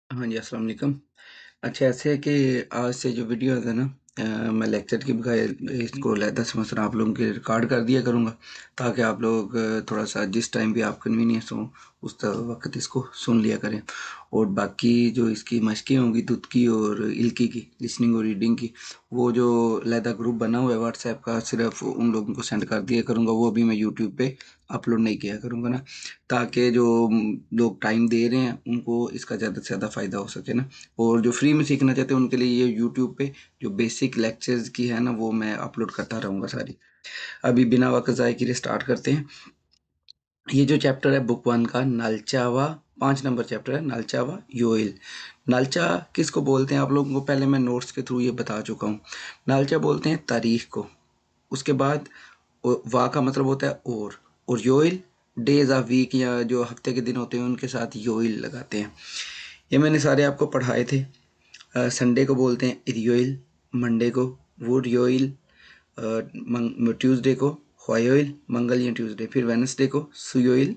हाँ जी, अस्सलाम वालेकुम। अच्छा ऐसे है कि आज से जो वीडियोज़ है ना मैं लेक्चर की बजाय इसको अलहदा से मसलन आप लोगों के रिकॉर्ड कर दिया करूँगा ताकि आप लोग थोड़ा-सा जिस टाइम भी आप कन्वीनियंस हो उस वक़्त इसको सुन लिया करें। और बाकी जो इसकी मशक़ें होंगी दुत की और इल्की की, लिसनिंग और रीडिंग की, वो जो अलहदा ग्रुप बना हुआ है व्हाट्सएप का, सिर्फ़ उन लोगों को सेंड कर दिया करूँगा। वो भी मैं यूट्यूब पे अपलोड नहीं किया करूँगा ना, ताकि जो लोग टाइम दे रहे हैं उनको इसका ज़्यादा से ज़्यादा फ़ायदा हो सके ना। और जो फ्री में सीखना चाहते हैं उनके लिए ये यूट्यूब पे जो बेसिक लेक्चर्स की है ना वो मैं अपलोड करता रहूँगा सारी। अभी बिना वक़्त ज़ाय किए स्टार्ट करते हैं। ये जो चैप्टर है बुक 1 का नालचावा 5 नंबर चैप्टर है नालचावा योएल। नालचा किसको बोलते हैं आप लोगों को पहले मैं नोट्स के थ्रू ये बता चुका हूँ। नालचा बोलते हैं तारीख को। उसके बाद वा का मतलब होता है और योइल डेज ऑफ वीक या जो हफ्ते के दिन होते हैं उनके साथ योइल लगाते हैं। ये मैंने सारे आपको पढ़ाए थे। संडे को बोलते हैं इरियोइल, मंडे को वुडयोइल, ट्यूसडे को ख्वायोइल, मंगल या ट्यूसडे, फिर वेनसडे को सुयोइल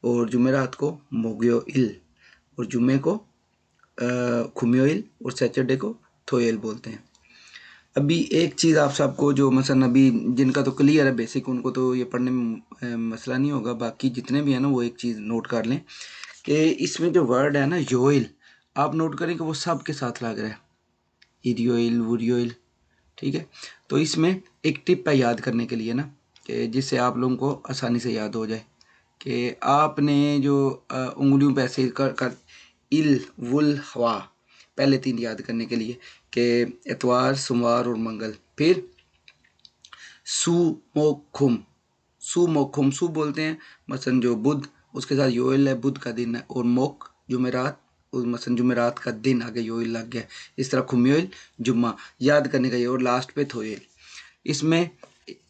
और जुमेरात को मोगयोइल और जुमे को खुम्योइल और सैटरडे को थोयल बोलते हैं। अभी एक चीज़ आप सबको जो मसलन अभी जिनका तो क्लियर है बेसिक उनको तो ये पढ़ने में मसला नहीं होगा, बाकी जितने भी हैं ना वो एक चीज़ नोट कर लें कि इसमें जो वर्ड है ना योइल, आप नोट करें कि वो सब के साथ लग रहा है, इरियोइल वुरियोइल, ठीक है। तो इसमें एक टिप है याद करने के लिए ना कि जिससे आप लोगों को आसानी से याद हो जाए कि आपने जो उंगलियों पे ऐसे कर इल वुल हवा पहले 3 याद करने के लिए कि एतवार सोमवार और मंगल, फिर सु मोक खुम, सु मोक खुम, सु बोलते हैं मसलन जो बुध, उसके साथ योइल है, बुध का दिन है, और मोक जुमेरात, मसलन जुमेरात का दिन आगे योइल लग गया। इस तरह खुम्योइल जुम्मा याद करने का ये, और लास्ट पे थोइल। इसमें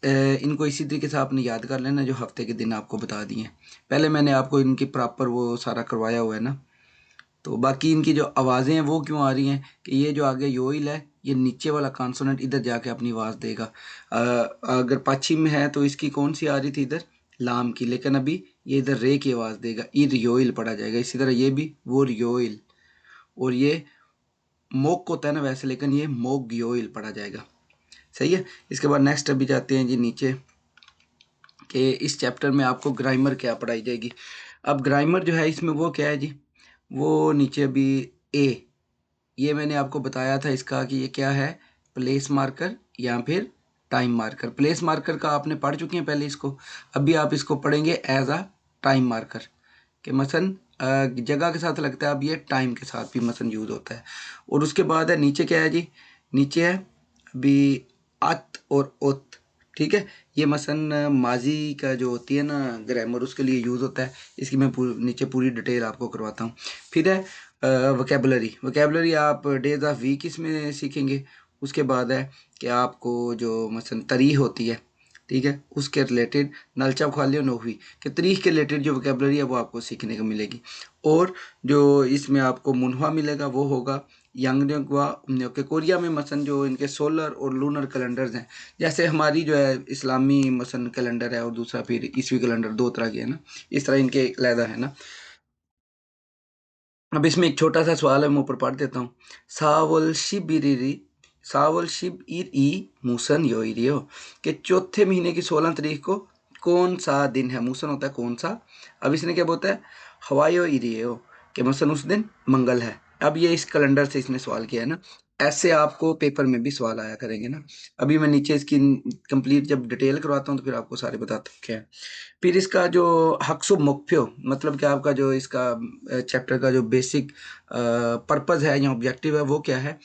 इनको इसी तरीके से आपने याद कर लेना जो हफ्ते के दिन आपको बता दिए। पहले मैंने आपको इनकी प्रॉपर वो सारा करवाया हुआ है ना। तो बाकी इनकी जो आवाज़ें हैं वो क्यों आ रही हैं कि ये जो आगे योइल है ये नीचे वाला कॉन्सोनेंट इधर जाके अपनी आवाज़ देगा। अगर पश्चिम में है तो इसकी कौन सी आ रही थी इधर लाम की, लेकिन अभी ये इधर रे की आवाज़ देगा, इर योइल पढ़ा जाएगा। इसी तरह ये भी वो योइल, और ये मोक होता है ना वैसे, लेकिन ये मोग योइल पढ़ा जाएगा। सही है। इसके बाद नेक्स्ट अभी जाते हैं जी नीचे कि इस चैप्टर में आपको ग्रामर क्या पढ़ाई जाएगी। अब ग्रामर जो है इसमें वो क्या है जी, वो नीचे अभी ए, ये मैंने आपको बताया था इसका कि ये क्या है, प्लेस मार्कर या फिर टाइम मार्कर। प्लेस मार्कर का आपने पढ़ चुके हैं पहले इसको, अभी आप इसको पढ़ेंगे एज अ टाइम मार्कर कि मसलन जगह के साथ लगता है, अब ये टाइम के साथ भी मसलन यूज़ होता है। और उसके बाद है नीचे क्या है जी, नीचे है अभी अत और उत, ठीक है। ये मसलन माजी का जो होती है ना ग्रामर उसके लिए यूज़ होता है। इसकी मैं नीचे पूरी डिटेल आपको करवाता हूँ। फिर है वोकेबलरी। वोकेबलरी आप डेज ऑफ वीक इसमें सीखेंगे। उसके बाद है कि आपको जो मसलन तारीख होती है, ठीक है, उसके रिलेटेड नलचा खाली नोवी कि तारीख के रिलेटेड जो वोकेबलरी है वो आपको सीखने को मिलेगी। और जो इसमें आपको मुनवा मिलेगा वो होगा यांगवा के कोरिया में मसलन जो इनके सोलर और लूनर कैलेंडर्स हैं, जैसे हमारी जो है इस्लामी मसलन कैलेंडर है और दूसरा फिर ईसवी कैलेंडर, दो तरह के है ना, इस तरह इनके अलहदा है ना। अब इसमें एक छोटा सा सवाल है मैं ऊपर पढ़ देता हूँ। सावल शिबिरी सावल शिब ईर ई मूसन योइरियो कि चौथे महीने की 16 तारीख को कौन सा दिन है। मूसन होता है कौन सा। अब इसने क्या बोलता है हवायो इरियो कि मसन उस दिन मंगल है। अब ये इस कैलेंडर से इसने सवाल किया है ना, ऐसे आपको पेपर में भी सवाल आया करेंगे ना। अभी मैं नीचे इसकी कंप्लीट जब डिटेल करवाता हूँ तो फिर आपको सारे बताता हूँ क्या है। फिर इसका जो हक्सुब मुख्यो मतलब कि आपका जो इसका चैप्टर का जो बेसिक पर्पज़ है या ऑब्जेक्टिव है वो क्या है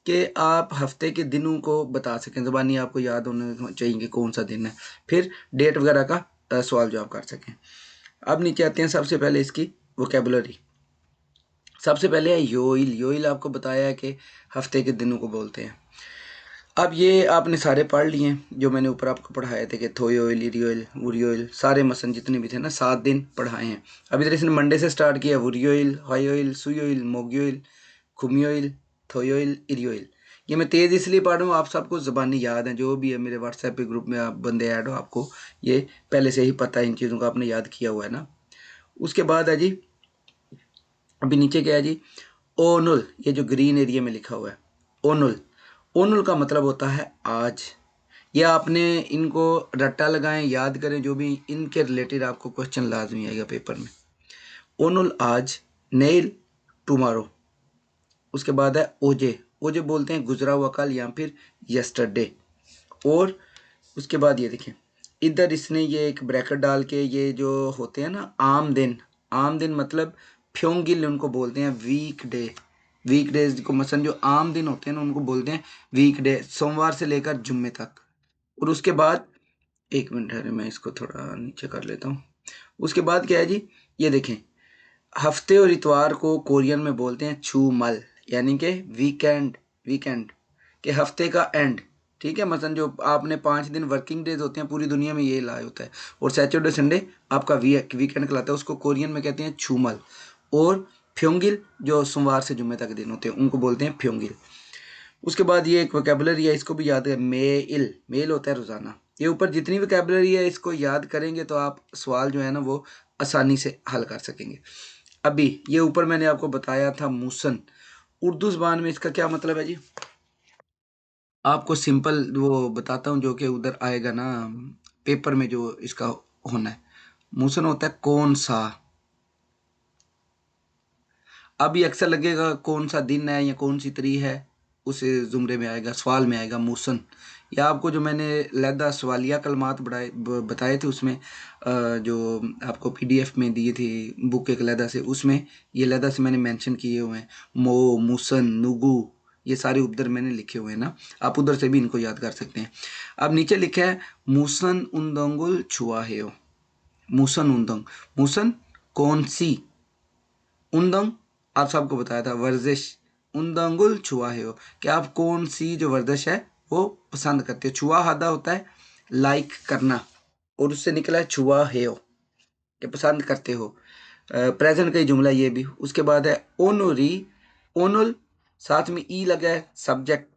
कि आप हफ्ते के दिनों को बता सकें, ज़बानी आपको याद होने चाहिए कि कौन सा दिन है, फिर डेट वगैरह का सवाल जवाब कर सकें। अब नीचे आते हैं सबसे पहले इसकी वोकेबुलरी। सबसे पहले है योइल। योइल आपको बताया है कि हफ्ते के दिनों को बोलते हैं। अब ये आपने सारे पढ़ लिए हैं जो मैंने ऊपर आपको पढ़ाए थे कि थोयोइल इरियोइल वुरियोइल, सारे मसन जितने भी थे ना 7 दिन पढ़ाए हैं। अब इधर इसने मंडे से स्टार्ट किया, वुरियोइल हायोइल सुयोइल मोगयोइल खुमियोइल थोयोइल इरियोइल। ये मैं तेज़ इसलिए पढ़ रहा हूँ, आप सबको ज़बानी याद है, जो भी है मेरे व्हाट्सएप पे ग्रुप में आप बंदे ऐड हो, आपको ये पहले से ही पता है, इन चीज़ों का आपने याद किया हुआ है ना। उसके बाद है जी अभी नीचे क्या है जी ओनुल, ये जो ग्रीन एरिया में लिखा हुआ है ओनुल, ओनुल का मतलब होता है आज। ये आपने इनको रट्टा लगाएं, याद करें, जो भी इनके रिलेटेड आपको क्वेश्चन लाजमी आएगा पेपर में। ओनुल आज, नेल टुमारो। उसके बाद है ओजे, ओजे बोलते हैं गुजरा हुआ कल या फिर यस्टरडे। और उसके बाद ये देखें, इधर इसने ये एक ब्रैकेट डाल के, ये जो होते हैं ना आम दिन, आम दिन मतलब फ्योंगिल उनको बोलते हैं, वीक डे। वीक डेज को मसलन जो आम दिन होते हैं ना उनको बोलते हैं वीक डे, सोमवार से लेकर जुम्मे तक। और उसके बाद एक मिनट है, मैं इसको थोड़ा नीचे कर लेता हूँ। उसके बाद क्या है जी, ये देखें, हफ्ते और इतवार को कोरियन में बोलते हैं छूमल, यानी कि वीकेंड, वीकेंड के हफ्ते का एंड। ठीक है, मसलन जो आपने 5 दिन वर्किंग डेज होते हैं पूरी दुनिया में ये लाया होता है, और सैटरडे संडे आपका वीकेंड कहलाता है, उसको कोरियन में कहते हैं छूमल। और फ्योंगिल जो सोमवार से जुम्मे तक दिन होते हैं उनको बोलते हैं फ्योंगिल। उसके बाद ये एक वोकेबलरी है, इसको भी याद है, मेल, मेल होता है रोज़ाना। ये ऊपर जितनी वोकेबलरी है इसको याद करेंगे तो आप सवाल जो है ना वो आसानी से हल कर सकेंगे। अभी ये ऊपर मैंने आपको बताया था मूसन, उर्दू ज़बान में इसका क्या मतलब है जी? आपको सिंपल वो बताता हूँ जो कि उधर आएगा ना पेपर में, जो इसका होना है। मूसन होता है कौन सा। अब ये अक्सर लगेगा कौन सा दिन है या कौन सी तारीख है, उस जुमरे में आएगा, सवाल में आएगा मूसन। या आपको जो मैंने लहदा सवालिया कलमात बताए थे उसमें जो आपको पीडीएफ में दिए थे बुक एक लहदा से, उसमें ये लहदा से मैंने मेंशन किए हुए हैं, मो, मूसन, नुगु, ये सारे उधर मैंने लिखे हुए हैं ना, आप उधर से भी इनको याद कर सकते हैं। अब नीचे लिखा है मूसन उंदंगुल छुआहेओ, मूसन उंदंग, मूसन कौन सी, उंदंग आप सबको बताया था वर्जिश, उंदंगुल छुआ है हो कि आप कौन सी जो वर्जिश है वो पसंद करते हो। छुआ हादा होता है लाइक करना, और उससे निकला है छुआ है हो कि पसंद करते हो। प्रेजेंट का ही जुमला ये भी। उसके बाद है ओनोरी, ओनुल, साथ में ई लगा है सब्जेक्ट,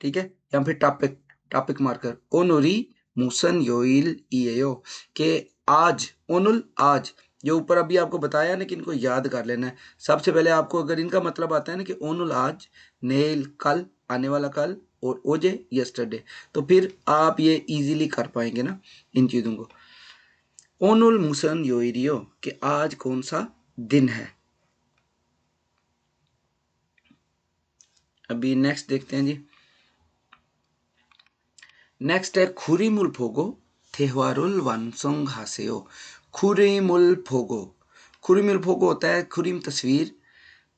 ठीक है, या फिर टॉपिक, टॉपिक मार्कर, ओनोरी मूसन योइल ईएओ के आज, ओनुल आज, जो ऊपर अभी आपको बताया ना कि इनको याद कर लेना है। सबसे पहले आपको अगर इनका मतलब आता है ना कि ओनुल आज, नेल कल, आने वाला कल, और ओजे यस्टरडे, तो फिर आप ये इजीली कर पाएंगे ना इन चीज़ों को। ओनुल मूसन योइरियो कि आज कौन सा दिन है। अभी नेक्स्ट देखते हैं जी। नेक्स्ट है खुरीमुल फोगो त्योहारुल वानसोंग हासेओ। खुरीमुल फोगो, खुरीमुल फोगो होता है खुरीम तस्वीर,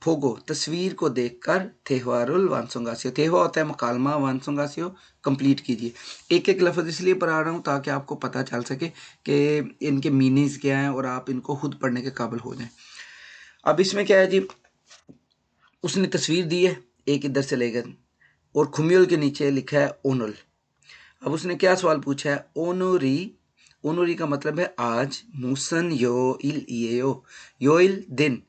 फोगो तस्वीर को देखकर, त्योहारुल वानसोंगासियो, त्योहार होता है मकालमा, वानसोंगासियो कंप्लीट कीजिए। एक एक लफ्ज़ इसलिए पढ़ा रहा हूँ ताकि आपको पता चल सके कि इनके मीनिंग्स क्या हैं और आप इनको खुद पढ़ने के काबिल हो जाएं। अब इसमें क्या है जी, उसने तस्वीर दी है एक इधर से लेकर, और खुम्योल के नीचे लिखा है ओनल। अब उसने क्या सवाल पूछा है, ओनोरी, ओनोरी का मतलब है आज, मूसन यो इल ईएओ, योइल दिन,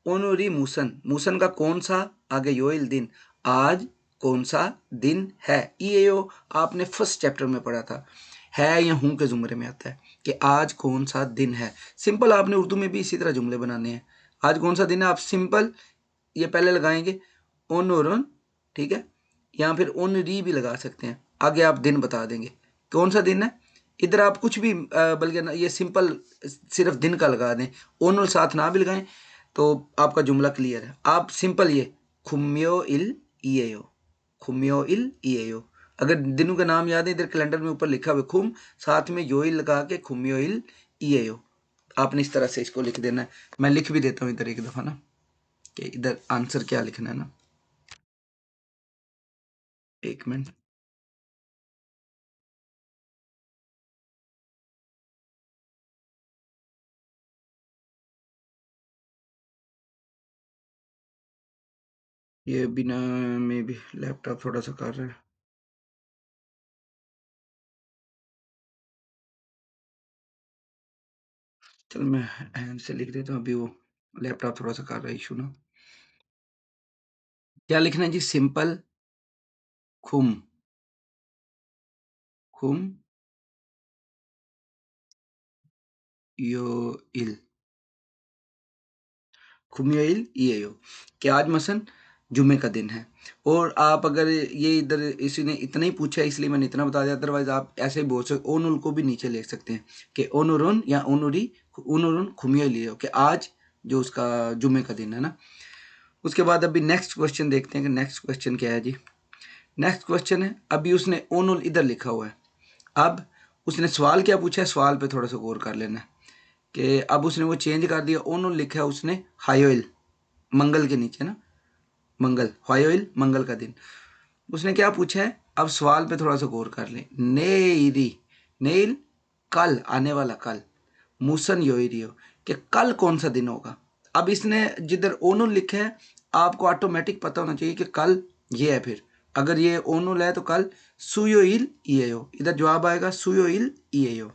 ओनोरी मूसन, मूसन का कौन सा, आगे योइल दिन, आज कौन सा दिन है। ईएओ आपने फर्स्ट चैप्टर में पढ़ा था, है या हूँ के जुमरे में आता है कि आज कौन सा दिन है। सिंपल आपने उर्दू में भी इसी तरह जुमले बनाने हैं। आज कौन सा दिन है, आप सिंपल ये पहले लगाएंगे ओनोरन, ठीक है, या फिर ओन री भी लगा सकते हैं, आगे आप दिन बता देंगे कौन सा दिन है। इधर आप कुछ भी बल्कि ये सिंपल सिर्फ दिन का लगा दें, ओनल साथ ना भी लगाएं तो आपका जुमला क्लियर है। आप सिंपल ये खुम्यो इल ईएओ, खुम्यो इल ईएओ, अगर दिनों का नाम याद है इधर कैलेंडर में ऊपर लिखा हुआ खुम, साथ में योइल लगा के खुम्यो इल ईएओ, आपने इस तरह से इसको लिख देना है। मैं लिख भी देता हूँ इधर एक दफ़ा ना कि इधर आंसर क्या लिखना है ना, एक मिनट। ये बिना में भी लैपटॉप थोड़ा सा कर रहा है। चल मैं हैंड से लिख देता हूँ, अभी वो लैपटॉप थोड़ा सा कर रहा है इशू ना। क्या लिखना है जी, सिंपल खुम, खुम यो इल। खुमियोइल ये हो कि आज मसन जुमे का दिन है। और आप अगर ये इधर इसी ने इतना ही पूछा इसलिए मैंने इतना बता दिया, अदरवाइज आप ऐसे ही बोल सकते, ओनुल को भी नीचे लिख सकते हैं कि ओनुरुन या ओनुरी ओनुरुन खुमियोइल ये हो कि आज जो उसका जुमे का दिन है ना। उसके बाद अभी नेक्स्ट क्वेश्चन देखते हैं कि नेक्स्ट क्वेश्चन क्या है जी। नेक्स्ट क्वेश्चन है, अभी उसने ओनुल इधर लिखा हुआ है, अब उसने सवाल क्या पूछा है, सवाल पे थोड़ा सा गौर कर लेना है कि अब उसने वो चेंज कर दिया, ओनुल लिखा है उसने हायोइल, मंगल के नीचे ना, मंगल हायोइल मंगल का दिन। उसने क्या पूछा है, अब सवाल पे थोड़ा सा गौर कर ले। नेरी नेल कल, आने वाला कल, मूसन योरियो कि कल कौन सा दिन होगा। अब इसने जिधर ओनुल लिखा है आपको ऑटोमेटिक पता होना चाहिए कि कल ये है, फिर अगर ये ओनुल है तो कल सुयोइल ईएयो, इधर जवाब आएगा सुयोइल ईएयो।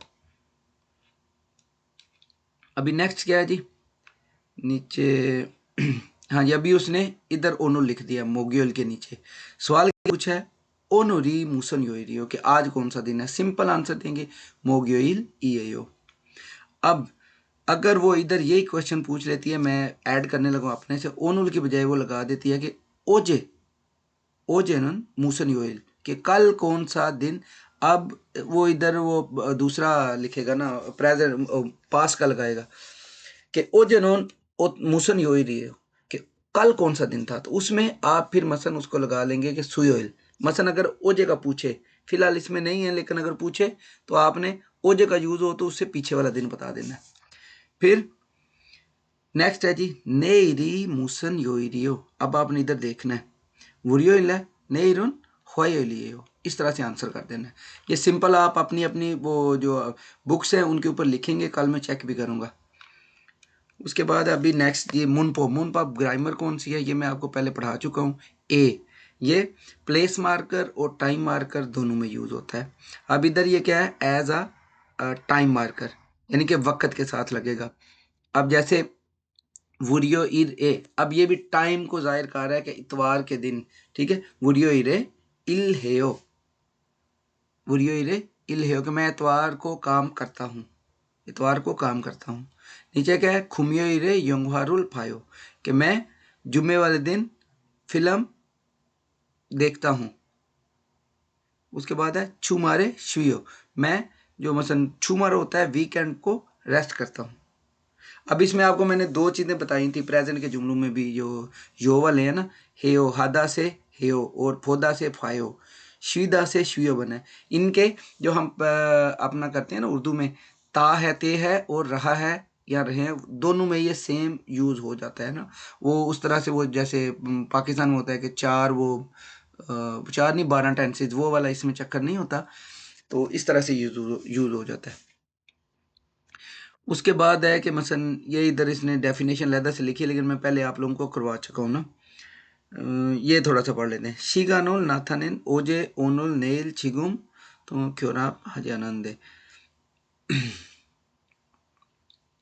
अभी नेक्स्ट क्या है जी नीचे हाँ जी, अभी उसने इधर ओनुल लिख दिया मोग्योल के नीचे। सवाल क्या पूछा है, ओनोरी मूसन योरियो कि आज कौन सा दिन है। सिंपल आंसर देंगे मोग्योइल ईएयो। अब अगर वो इधर यही क्वेश्चन पूछ लेती है, मैं ऐड करने लगूँ अपने से, ओनुल की बजाय वो लगा देती है कि ओजे ओजेनन मूसन योइल कि कल कौन सा दिन। अब वो इधर वो दूसरा लिखेगा ना, प्रेजेंट पास का लगाएगा कि ओजेनोन मूसन योइल कि कल कौन सा दिन था, तो उसमें आप फिर मसन उसको लगा लेंगे कि सुयोइल। मसन अगर ओजे का पूछे, फिलहाल इसमें नहीं है लेकिन अगर पूछे तो आपने ओजे का यूज हो तो उससे पीछे वाला दिन बता देना है। फिर नेक्स्ट है जी नेरी मूसन योइरियो। अब आपने इधर देखना है वुरियो इला नेरुन होयो, इस तरह से आंसर कर देना है। ये सिंपल आप अपनी अपनी वो जो बुक्स हैं उनके ऊपर लिखेंगे, कल मैं चेक भी करूँगा। उसके बाद अभी नेक्स्ट ये मुनपो, मुनपा ग्रामर कौन सी है ये मैं आपको पहले पढ़ा चुका हूँ। ए ये प्लेस मार्कर और टाइम मार्कर दोनों में यूज़ होता है। अब इधर ये क्या है, एज अ टाइम मार्कर यानी कि वक्त के साथ लगेगा। अब जैसे वुरियो इर ए, अब ये भी टाइम को जाहिर कर रहा है कि इतवार के दिन, ठीक है। वुरियो इरे इल हेयो, वुरियो इरे इल हेयो कि मैं इतवार को काम करता हूँ, इतवार को काम करता हूँ। नीचे क्या है, खुमियो इरे यंगवारुल फायो कि मैं जुम्मे वाले दिन फिल्म देखता हूँ। उसके बाद है छुमारे शुयो, मैं जो मसन छुमारो होता है वीकेंड को रेस्ट करता हूँ। अब इसमें आपको मैंने दो चीज़ें बताई थी प्रेजेंट के जुमलों में भी, जो यो वाले हैं ना, हेयो हादा से हेयो और फोदा से फायो, शीदा से शुयो बना है। इनके जो हम अपना करते हैं ना उर्दू में, ता है ते है और रहा है या रहे हैं, दोनों में ये सेम यूज़ हो जाता है ना। वो उस तरह से वो जैसे पाकिस्तान में होता है कि चार वो चार नहीं 12 टेंसेज, वो वाला इसमें चक्कर नहीं होता, तो इस तरह से यूज़ हो जाता है। उसके बाद है कि मसन ये इधर इसने डेफिनेशन लहदा से लिखी है लेकिन मैं पहले आप लोगों को करवा चुका हूँ ना। ये थोड़ा सा पढ़ लेते हैं। शिगानोल नाथानेन ओजे ओनोल नेल छिगुम तो क्योरा हजानंदे।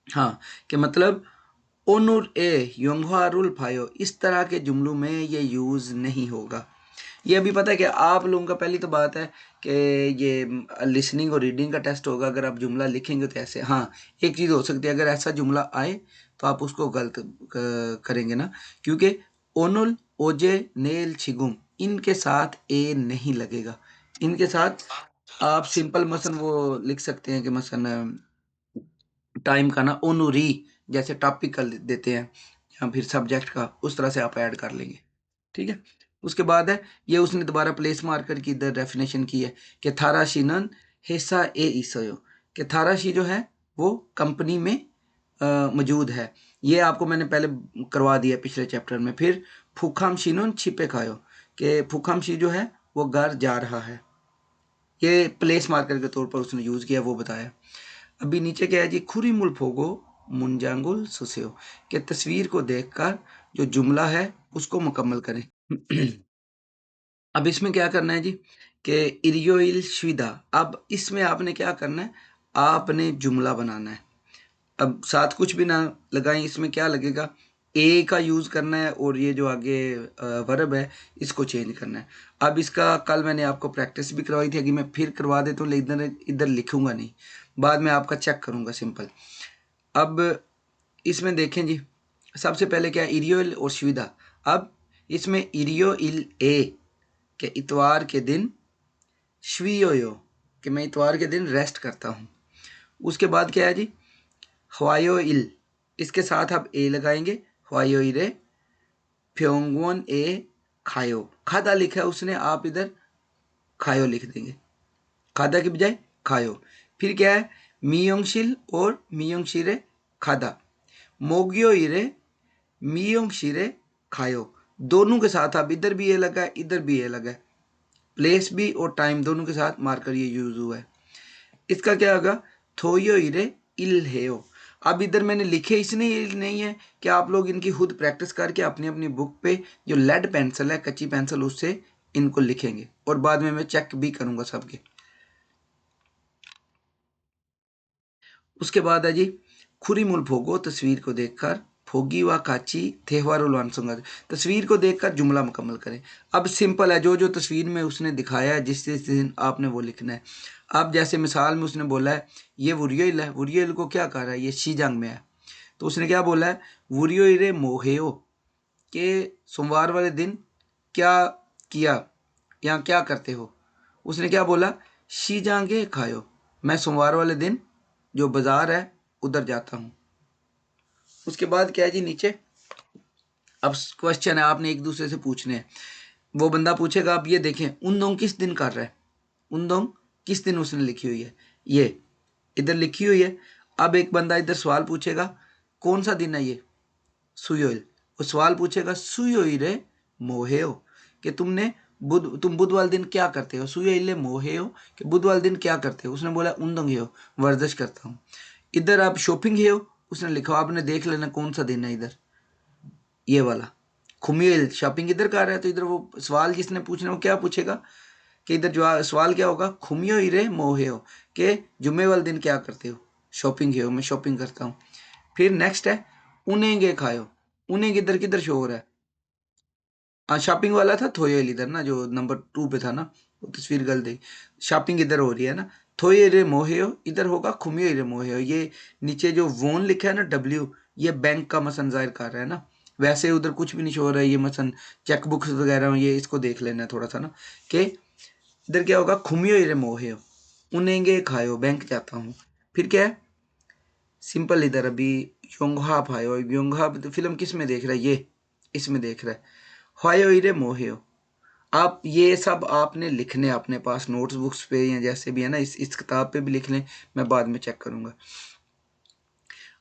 हाँ, कि मतलब ओनुर ए योंगहारुल फायो, इस तरह के जुमलों में ये यूज़ नहीं होगा। ये अभी पता है कि आप लोगों का पहली तो बात है कि ये लिसनिंग और रीडिंग का टेस्ट होगा, अगर आप जुमला लिखेंगे तो ऐसे। हाँ, एक चीज़ हो सकती है, अगर ऐसा जुमला आए तो आप उसको गलत करेंगे ना, क्योंकि ओनुल ओजे नेल छिगुम इनके साथ ए नहीं लगेगा। इनके साथ आप सिंपल मसन वो लिख सकते हैं कि मसन टाइम का ना ओनुरी, जैसे टॉपिक का देते हैं या फिर सब्जेक्ट का, उस तरह से आप ऐड कर लेंगे, ठीक है। उसके बाद है ये उसने दोबारा प्लेस मार्कर की इधर डेफिनेशन की है कि थाराशीनन हिस्सा ए ईसयो, कि थाराशी जो है वो कंपनी में मौजूद है। ये आपको मैंने पहले करवा दिया पिछले चैप्टर में। फिर फुखाम शीनन छिपे खायो, कि फुखाम शी जो है वो घर जा रहा है, ये प्लेस मार्कर के तौर पर उसने यूज़ किया, वो बताया। अभी नीचे क्या है जी, खुरीमुल फोगो मुंजांगुल सुसेओ, कि तस्वीर को देखकर जो जुमला है उसको मुकम्मल करें। अब इसमें क्या करना है जी कि इरियोइल श्विदा, अब इसमें आपने क्या करना है, आपने जुमला बनाना है। अब साथ कुछ भी ना लगाएं, इसमें क्या लगेगा, ए का यूज़ करना है और ये जो आगे वर्ब है इसको चेंज करना है। अब इसका कल मैंने आपको प्रैक्टिस भी करवाई थी, कि मैं फिर करवा देता हूँ लेकिन इधर इधर लिखूंगा नहीं, बाद में आपका चेक करूँगा सिंपल। अब इसमें देखें जी, सबसे पहले क्या है, इरियोइल और श्विदा। अब इसमें इरियोइल ए के इतवार के दिन, श्वियोयो कि मैं इतवार के दिन रेस्ट करता हूँ। उसके बाद क्या है जी, ह्वायोइल, इसके साथ आप ए लगाएंगे, ह्वायोइरे फ्योंगवोन ए खायो, खादा लिखा है उसने, आप इधर खायो लिख देंगे, खादा की बजाय खायो। फिर क्या है, मियोंगशिल और मियोंगशिरे खादा, मोगियो इरे मियोंगशिरे खायो, दोनों के साथ आप इधर भी ये लगा है, इधर भी ये लगा है, प्लेस भी और टाइम दोनों के साथ मार्कर ये यूज हुआ है। इसका क्या होगा, थोयो इरे इल हेयो। अब इधर मैंने लिखे इसलिए नहीं है कि आप लोग इनकी खुद प्रैक्टिस करके अपनी अपनी बुक पे जो लेड पेंसिल है, कच्ची पेंसिल, उससे इनको लिखेंगे और बाद में मैं चेक भी करूंगा सबके। उसके बाद है जी, खुरीमुल फोगो, तस्वीर को देखकर, फोगी व काची त्योहारों वानसुंगा, तस्वीर को देखकर जुमला मुकम्मल करें। अब सिंपल है, जो जो तस्वीर में उसने दिखाया है जिस जिस दिन आपने वो लिखना है। अब जैसे मिसाल में उसने बोला है ये वुरियोइल है, वुरियोइल को क्या कह रहा है, ये शीजांग में है, तो उसने क्या बोला है, वुरियोइरे मोहेयो के सोमवार वाले दिन क्या किया या क्या करते हो। उसने क्या बोला, शीजांगे खायो, मैं सोमवार वाले दिन जो बाजार है उधर जाता हूँ। उसके बाद क्या है जी, नीचे अब क्वेश्चन है, आपने एक दूसरे से पूछने हैं। वो बंदा पूछेगा, आप ये देखें उनदोंग किस दिन कर रहा है, उनदोंग किस दिन उसने लिखी हुई है, ये इधर लिखी हुई है। अब एक बंदा इधर सवाल पूछेगा, कौन सा दिन है ये, सुयोइल, वो सवाल पूछेगा सुयोइरे मोहेओ, कि तुम बुध वाले दिन क्या करते हो, सुयोइले मोहेओ कि बुध वाले दिन क्या करते हो। उसने बोला उनदोंग हेओ, वर्जिश करता हूँ। इधर आप शॉपिंग हेओ उसने लिखा, आपने देख लेना कौन सा दिन है, इधर ये वाला खुमियल, शॉपिंग इधर कर रहा है, तो इधर वो सवाल जिसने पूछना वो क्या पूछेगा कि इधर जो सवाल क्या होगा, खुमियो इरे मोहेओ के जुम्मे वाले दिन क्या करते हो, शॉपिंग हेओ, मैं शॉपिंग करता हूँ। फिर नेक्स्ट है उनेंगे खायो, उनेंगे इधर किधर शो हो रहा है, हाँ शॉपिंग वाला था थोयल इधर ना, जो नंबर 2 पे था ना, वो तस्वीर गलत है, शॉपिंग इधर हो रही है ना, थोये रे मोहेयो, इधर होगा खुमियो रे मोहेयो। ये नीचे जो वोन लिखा है ना, डब्ल्यू, ये बैंक का मसन जाहिर कर रहा है ना, वैसे उधर कुछ भी नहीं शो हो रहा है, ये मसन चेक बुक्स वगैरह, ये इसको देख लेना है थोड़ा सा ना, कि इधर क्या होगा, खुमियो रे मोहेयो, उनेंगे खायो, बैंक जाता हूँ। फिर क्या है, सिंपल इधर अभी योंगहाप आयो, योंगहाप फिल्म किस में देख रहा है, ये इसमें देख रहा है, ह्वायो इरे मोहेयो। आप ये सब आपने लिखने अपने पास नोट्स बुक्स पे या जैसे भी है ना, इस किताब पे भी लिख लें, मैं बाद में चेक करूँगा।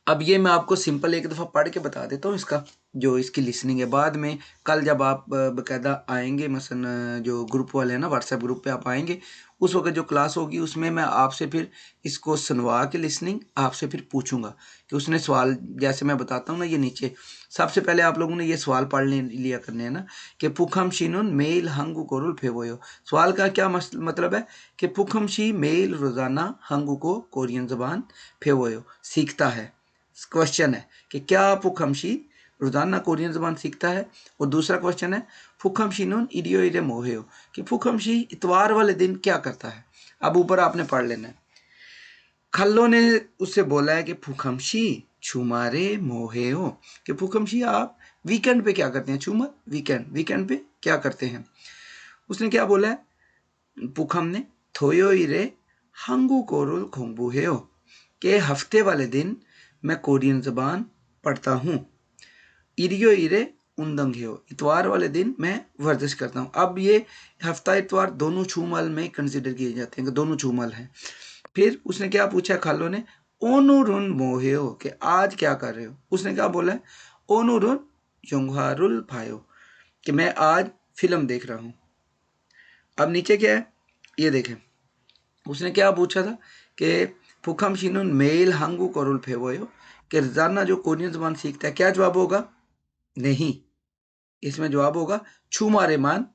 अब ये मैं आपको सिंपल एक दफ़ा पढ़ के बता देता हूँ इसका, जो इसकी लिसनिंग है। बाद में कल जब आप बाकायदा आएंगे, मसलन जो ग्रुप वाले हैं ना, व्हाट्सएप ग्रुप पे आप आएंगे, उस वक्त जो क्लास होगी उसमें मैं आपसे फिर इसको सुनवा के लिसनिंग आपसे फिर पूछूंगा कि उसने सवाल, जैसे मैं बताता हूँ ना, ये नीचे सबसे पहले आप लोगों ने ये सवाल पढ़ लिया करने हैं ना, कि पुखम शीनुन मेल हंगू कोरुल फेवोयो। सवाल का क्या मतलब है कि पुखम शी मेल रोज़ाना हंगू को कोरियन ज़बान फेवोयो सीखता है। क्वेश्चन है कि क्या पुखमशी रोजाना कोरियन जबान सीखता है। और दूसरा क्वेश्चन है फुखमशी नून इडियो इरे मोहेयो, कि फुखमशी इतवार वाले दिन क्या करता है। अब ऊपर आपने पढ़ लेना है। खल्लो ने उससे बोला है कि फुखमशी छुमारे मोहेयो, कि फुखमशी आप वीकेंड पे क्या करते हैं, छुमा वीकेंड, वीकेंड पे क्या करते हैं। उसने क्या बोला है, पुखम ने थोयो इरे हंगू कोरुल खोंगबू हेयो, के हफ्ते वाले दिन मैं कोरियन ज़बान पढ़ता हूँ। इरियो इरे उंदंग हो, इतवार वाले दिन मैं वर्जिश करता हूँ। अब ये हफ्ता इतवार दोनों छूमल में कंसिडर किए जाते हैं कि दोनों छूमल हैं। फिर उसने क्या पूछा खालो ने, ओनुरुन मोहेयो, कि आज क्या कर रहे हो। उसने क्या बोला है, ओनुरुन योंगहारुल फायो, कि मैं आज फिल्म देख रहा हूँ। अब नीचे क्या है ये देखें, उसने क्या पूछा था कि फुखम शिनुन मेल हंगू कोरुल फेवोयो, कि रोजाना जो कोरियन जबान सीखता है, क्या जवाब होगा, नहीं, इसमें जवाब होगा छुमारे मान,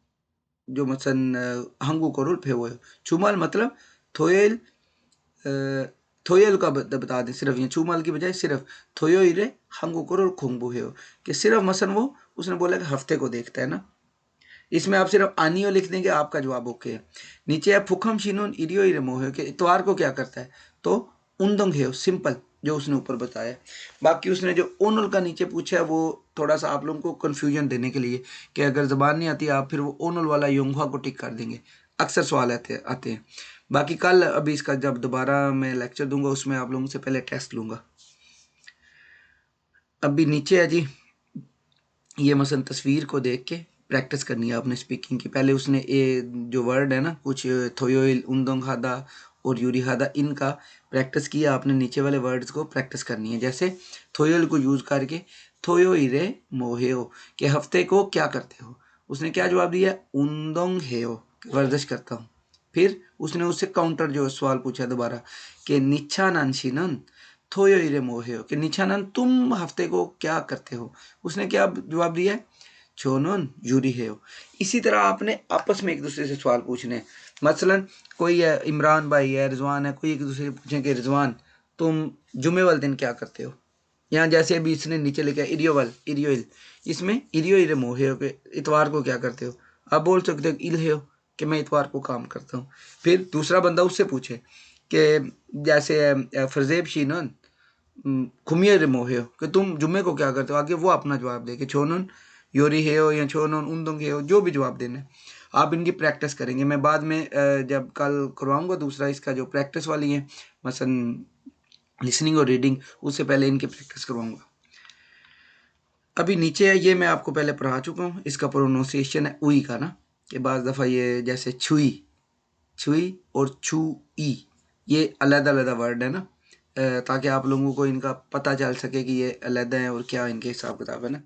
जो मसन हंगू कोरुल फेवोयो। छुमाल मतलब थोयल, थोयल का बता दें सिर्फ, ये छुमाल की बजाय सिर्फ थोयो इरे हंगू कोरुल खुंगबू है, कि सिर्फ मसन वो उसने बोला कि हफ्ते को देखता है ना। इसमें आप सिर्फ आनियो लिख देंगे, आपका जवाब ओके है। नीचे है फुखम शिनुन इरियो इरे मोहे, के इतवार को क्या करता है, तो उनदंग है, सिंपल जो उसने ऊपर बताया। बाकी उसने जो ओनल का नीचे पूछा है वो थोड़ा सा आप लोगों को कन्फ्यूजन देने के लिए कि अगर ज़बान नहीं आती आप फिर वो ओनल वाला योंगवा को टिक कर देंगे। अक्सर सवाल आते आते हैं। बाकी कल अभी इसका जब दोबारा मैं लेक्चर दूंगा उसमें आप लोगों से पहले टेस्ट लूँगा। अभी नीचे है जी, ये मसलन तस्वीर को देख के प्रैक्टिस करनी है आपने स्पीकिंग की। पहले उसने ये जो वर्ड है ना कुछ थोयोइल उंदोंग खादा और यूरी खादा, इनका प्रैक्टिस किया आपने। नीचे वाले वर्ड्स को प्रैक्टिस करनी है। जैसे थोयोइल को यूज़ करके थोयोइरे मोहेओ के हफ्ते को क्या करते हो, उसने क्या जवाब दिया, उंदोंग हेओ, वर्जिश करता हूँ। फिर उसने उससे काउंटर जो सवाल पूछा दोबारा कि निच्छानांशिनन थोयोइरे मोहेओ, कि निच्छानन तुम हफ्ते को क्या करते हो, उसने क्या जवाब दिया है, छोनोन यूरी हेओ। इसी तरह आपने आपस में एक दूसरे से सवाल पूछने हैं। मसलन कोई है, इमरान भाई है, रिजवान है, कोई एक दूसरे से पूछें कि रिजवान तुम जुमे वाले दिन क्या करते हो। यहाँ जैसे अभी इसने नीचे लिखा है इरियोवल इरियोइल, इसमें इरियो इरे मोहे हो के इतवार को क्या करते हो। आप बोल सकते हो इल हो कि मैं इतवार को काम करता हूँ। फिर दूसरा बंदा उससे पूछे कि जैसे फरजेब शीनन खुमियर मोहे हो कि तुम जुम्मे को क्या करते हो, आगे वो अपना जवाब दे कि छोनन योरी है हो या छोनन उन्दोंग है हो, जो भी जवाब देना है। आप इनकी प्रैक्टिस करेंगे। मैं बाद में जब कल करवाऊंगा दूसरा इसका जो प्रैक्टिस वाली है मसलन लिसनिंग और रीडिंग, उससे पहले इनकी प्रैक्टिस करवाऊंगा। अभी नीचे है, ये मैं आपको पहले पढ़ा चुका हूँ। इसका प्रोनाउंसिएशन है उई का ना, कि बाज़ दफ़ा ये जैसे छुई छुई और छू ई, ये अलग अलग वर्ड है ना, ताकि आप लोगों को इनका पता चल सके कि ये अलग हैं और क्या इनके हिसाब किताब है ना।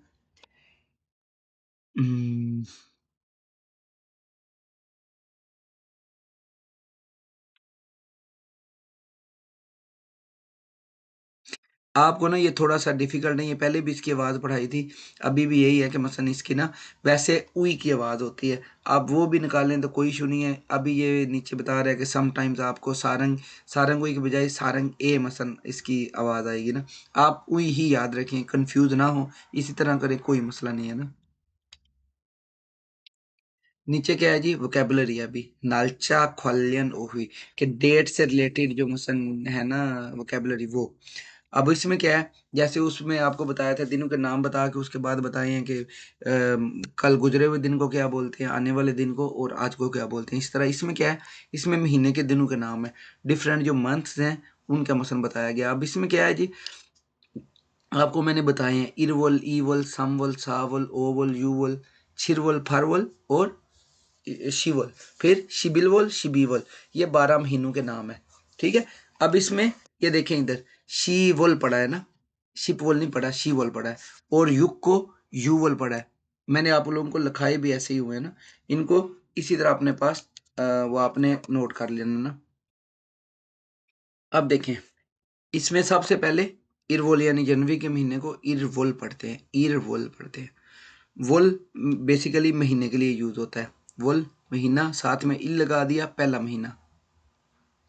हम्म, आपको ना ये थोड़ा सा डिफिकल्ट नहीं है, पहले भी इसकी आवाज़ पढ़ाई थी, अभी भी यही है कि मसलन इसकी ना वैसे उई की आवाज़ होती है। आप वो भी निकालें तो कोई इशू नहीं है। अभी ये नीचे बता रहा है कि समटाइम्स आपको सारंग सारंग उई के बजाय सारंग ए मसलन इसकी आवाज़ आएगी ना। आप उई ही याद रखें, कंफ्यूज ना हो, इसी तरह करें, कोई मसला नहीं है ना। नीचे क्या है जी, वोकेबलरी है अभी, नालचा ख्वालियन ओहुई, कि डेट से रिलेटेड जो मसलन है ना वोकेबलरी वो। अब इसमें क्या है, जैसे उसमें आपको बताया था दिनों के नाम बता के उसके बाद बताए हैं कि कल गुजरे हुए दिन को क्या बोलते हैं, आने वाले दिन को, और आज को क्या बोलते हैं। इस तरह इसमें क्या है, इसमें महीने के दिनों के नाम है, डिफरेंट जो मंथ्स हैं उनका मसलन बताया गया। अब इसमें क्या है जी, आपको मैंने बताए हैं इरवल ईवल समवल सावल ओवल यूवल छिरवल फरवल और शिवल, फिर शिबिलवल शिबीवल, ये 12 महीनों के नाम है। ठीक है। अब इसमें ये देखें इधर शीवल पड़ा है ना, शिपवल नहीं पड़ा, शीवल पड़ा है, और युग को यूवल पड़ा है। मैंने आप लोगों को लिखाए भी ऐसे ही हुए हैं ना, इनको इसी तरह अपने पास वो आपने नोट कर लेना ना। अब देखें, इसमें सबसे पहले इरवोल यानी जनवरी के महीने को इरवोल पढ़ते हैं, इरवोल पढ़ते हैं। वुल बेसिकली महीने के लिए यूज होता है। वुल महीना, साथ में इल लगा दिया, पहला महीना।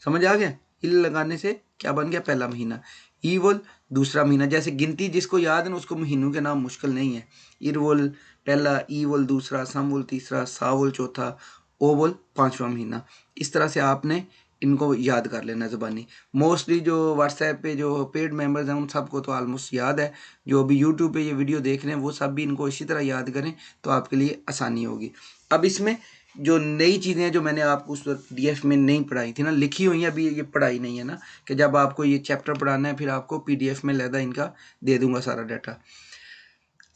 समझ आ गया, इल लगाने से क्या बन गया, पहला महीना। ईवल दूसरा महीना, जैसे गिनती जिसको याद है ना उसको महीनों के नाम मुश्किल नहीं है। इरवल पहला, ईवल दूसरा, समवल तीसरा, सावल चौथा, ओवल पांचवा महीना। इस तरह से आपने इनको याद कर लेना ज़बानी। मोस्टली जो व्हाट्सएप पे जो पेड मेंबर्स हैं उन सबको तो ऑलमोस्ट याद है। जो अभी यूट्यूब पे ये वीडियो देख रहे हैं वो सब भी इनको इसी तरह याद करें तो आपके लिए आसानी होगी। अब इसमें जो नई चीज़ें हैं जो मैंने आपको उस वक्त पीडीएफ में नहीं पढ़ाई थी ना, लिखी हुई हैं, अभी ये पढ़ाई नहीं है ना, कि जब आपको ये चैप्टर पढ़ाना है फिर आपको पीडीएफ में लहदा इनका दे दूंगा सारा डाटा।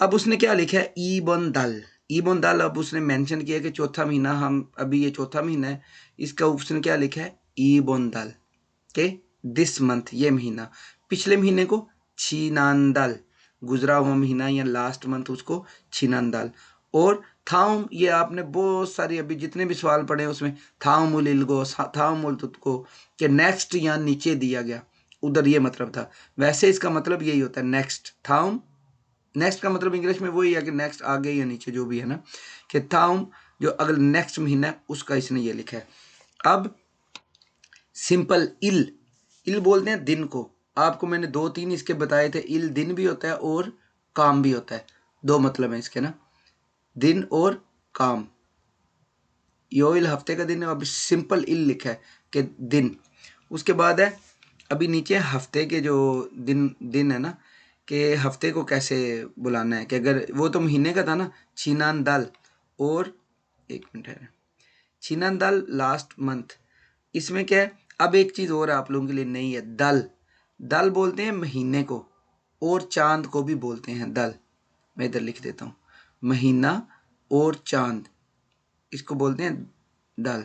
अब उसने क्या लिखा है, ई बन दल, ई बन दल। अब उसने मेंशन किया कि चौथा महीना, हम अभी ये चौथा महीना है, इसका उसने क्या लिखा है, ई बन दल के दिस मंथ, ये महीना। पिछले महीने को छीनांदल, गुजरा हुआ महीना या लास्ट मंथ उसको छीनांदल। और थाउम, ये आपने बहुत सारी अभी जितने भी सवाल पढ़े हैं उसमें थाउमुल इल्गो थाउमुल तुतको, के नेक्स्ट यहाँ नीचे दिया गया, उधर ये मतलब था। वैसे इसका मतलब यही होता है नेक्स्ट, थाउम नेक्स्ट का मतलब इंग्लिश में वही है कि नेक्स्ट आगे या नीचे जो भी है ना, कि थाउम जो अगला नेक्स्ट महीना है उसका इसने ये लिखा है। अब सिंपल इल, इल बोलते हैं दिन को। आपको मैंने दो तीन इसके बताए थे, इल दिन भी होता है और काम भी होता है, दो मतलब है इसके ना, दिन और काम। यो इल हफ्ते का दिन है, अब सिंपल इल लिखा है कि दिन। उसके बाद है अभी नीचे हफ्ते के जो दिन दिन है ना, कि हफ्ते को कैसे बुलाना है, कि अगर वो तो महीने का था ना, छीनान दाल, और एक मिनट है, छीनान दाल लास्ट मंथ। इसमें क्या है, अब एक चीज़ और आप लोगों के लिए नहीं है, दल। दल बोलते हैं महीने को, और चांद को भी बोलते हैं दल। मैं इधर लिख देता हूँ, महीना और चांद, इसको बोलते हैं दल।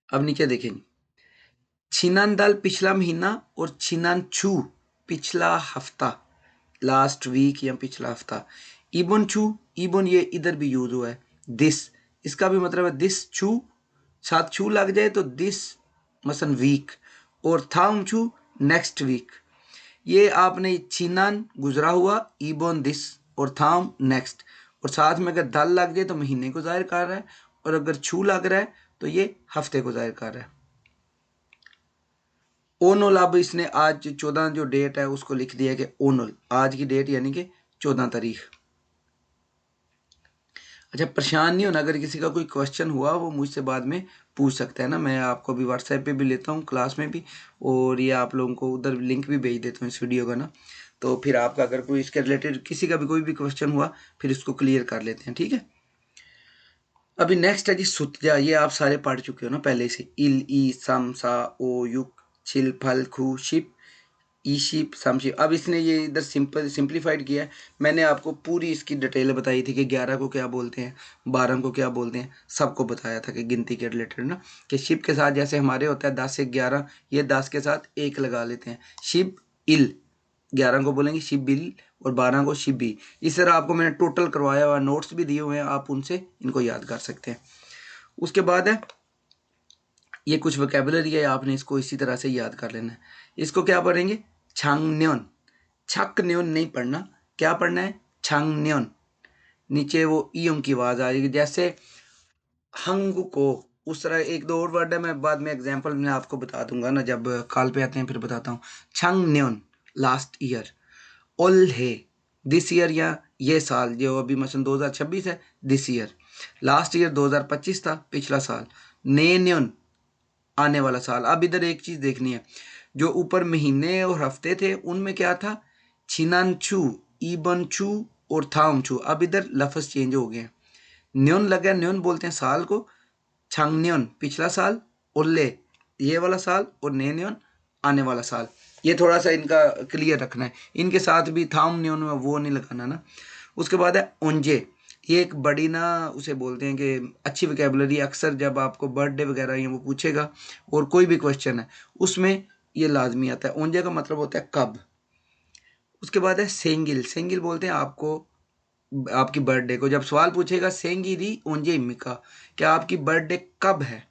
अब नीचे देखेंगे, छिनान दाल पिछला महीना, और छिनान छू पिछला हफ्ता, लास्ट वीक या पिछला हफ्ता। इबन छू, इबन ये इधर भी यूज हुआ है, दिस, इसका भी मतलब है दिस छू, साथ छू लग जाए तो दिस मसन वीक, और थाम छू नेक्स्ट वीक। ये आपने छिनान गुजरा हुआ, इबन दिस, और थाम नेक्स्ट, और साथ में अगर दल लग जाए तो महीने को जाहिर कर रहा है, और अगर छू लग रहा है तो ये हफ्ते को जाहिर कर रहा है। ओनल, अब इसने आज 14 जो डेट है उसको लिख दिया कि ओनल, आज की डेट यानी कि 14 तारीख। अच्छा, परेशान नहीं होना, अगर किसी का कोई क्वेश्चन हुआ वो मुझसे बाद में पूछ सकता है ना, मैं आपको भी व्हाट्सएप पे भी लेता हूँ क्लास में भी, और ये आप लोगों को उधर लिंक भी भेज देता हूँ इस वीडियो का ना, तो फिर आपका अगर कोई इसके रिलेटेड किसी का भी कोई भी क्वेश्चन हुआ फिर इसको क्लियर कर लेते हैं, ठीक है। अभी नेक्स्ट है जी सुतजा, ये आप सारे पढ़ चुके हो ना पहले से, इल, ई, सम, सा, ओ, युक, छिल, फल, खू, शिप, ई शिप, समशिप। अब इसने ये इधर सिंप्लीफाइड किया है। मैंने आपको पूरी इसकी डिटेल बताई थी कि 11 को क्या बोलते हैं, 12 को क्या बोलते हैं, सबको बताया था कि गिनती के रिलेटेड ना, कि शिप के साथ जैसे हमारे होता है 10 से 11, ये 10 के साथ एक लगा लेते हैं, शिप इल, 11 को बोलेंगे शिप बिल, और 12 को शिप बी। इस तरह आपको मैंने टोटल करवाया हुआ, नोट्स भी दिए हुए हैं, आप उनसे इनको याद कर सकते हैं। उसके बाद है ये कुछ वोकेबुलरी है, आपने इसको इसी तरह से याद कर लेना है। इसको क्या पढ़ेंगे, छांगन्योन, छक न्योन नहीं पढ़ना, क्या पढ़ना है, छांगन्योन। नीचे वो ईयम की आवाज आ जाएगी, जैसे हंग को, उस तरह एक दो और वर्ड है, मैं बाद में एग्जांपल में आपको बता दूंगा ना, जब कॉल पे आते हैं फिर बताता हूँ। छांगन्योन लास्ट ईयर, ओल है दिस ईयर, या ये साल जो अभी मसन 2026 है, दिस ईयर। लास्ट ईयर 2025 था, पिछला साल। नेन्योन आने वाला साल। अब इधर एक चीज देखनी है, जो ऊपर महीने और हफ्ते थे उनमें क्या था, छिनानछू, ईबनछू और थामछू। अब इधर लफ्ज चेंज हो गए हैं, न्योन लगा, न्योन बोलते हैं साल को, छांगन्योन पिछला साल, उल्ले ये वाला साल, और नेन्योन आने वाला साल। ये थोड़ा सा इनका क्लियर रखना है, इनके साथ भी थाम न्योन में वो नहीं लगाना ना। उसके बाद है ओंजे, ये एक बड़ी ना उसे बोलते हैं कि अच्छी वोकेबुलरी, अक्सर जब आपको बर्थडे वगैरह या वो पूछेगा और कोई भी क्वेश्चन है उसमें ये लाजमी आता है। ओंजे का मतलब होता है कब। उसके बाद है सेंगिल, सेंगिल बोलते हैं आपको आपकी बर्थडे को, जब सवाल पूछेगा सेंगिरी ओंजे इमिका, क्या आपकी बर्थडे कब है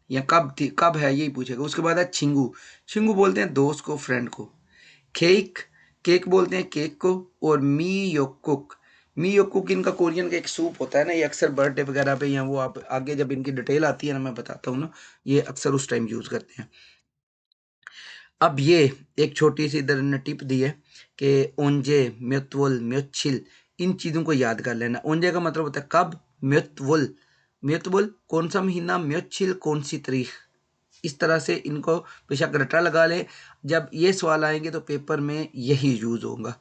या कब थी, कब है, यही पूछेगा। उसके बाद है छिंगू, छिंगू बोलते हैं दोस्त को, फ्रेंड को। केक, केक बोलते हैं केक को। और मी योकुक, मी योकुक इनका कोरियन का एक सूप होता है ना, ये अक्सर बर्थडे वगैरह पे, या वो आप आगे जब इनकी डिटेल आती है ना मैं बताता हूँ ना, ये अक्सर उस टाइम यूज करते हैं। अब ये एक छोटी सी इधर ने टिप दी है कि ओंजे, म्योत्वल, म्योच्छिल, इन चीज़ों को याद कर लेना। ओंजे का मतलब होता है कब, म्योत्वल, म्योत्वल कौन सा महीना, म्योच्छिल कौन सी तारीख। इस तरह से इनको बेशक रटा लगा ले, जब ये सवाल आएंगे तो पेपर में यही यूज होगा,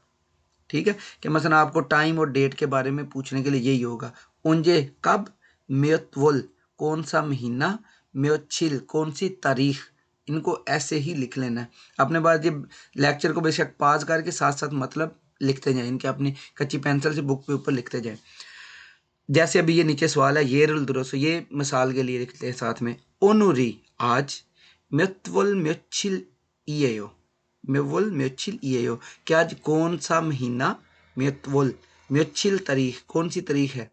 ठीक है। कि मसलन आपको टाइम और डेट के बारे में पूछने के लिए यही होगा, ओंजे कब, म्योत्वल कौन सा महीना, म्योच्छिल कौन सी तारीख। इनको ऐसे ही लिख लेना है अपने पास। जब लेक्चर को बेशक पास करके साथ साथ मतलब लिखते जाएं, इनके अपनी कच्ची पेंसिल से बुक पे ऊपर लिखते जाएं। जैसे अभी ये नीचे सवाल है, ये रुल दुरुस्त, ये मिसाल के लिए लिखते हैं साथ में, ओनुरी आज, म्युत्वल म्युच्छिल ईयो, म्युवल म्युच्छिल ईयो, कि आज कौन सा महीना, म्युत्वल म्युच्छिल तारीख कौन सी तारीख है।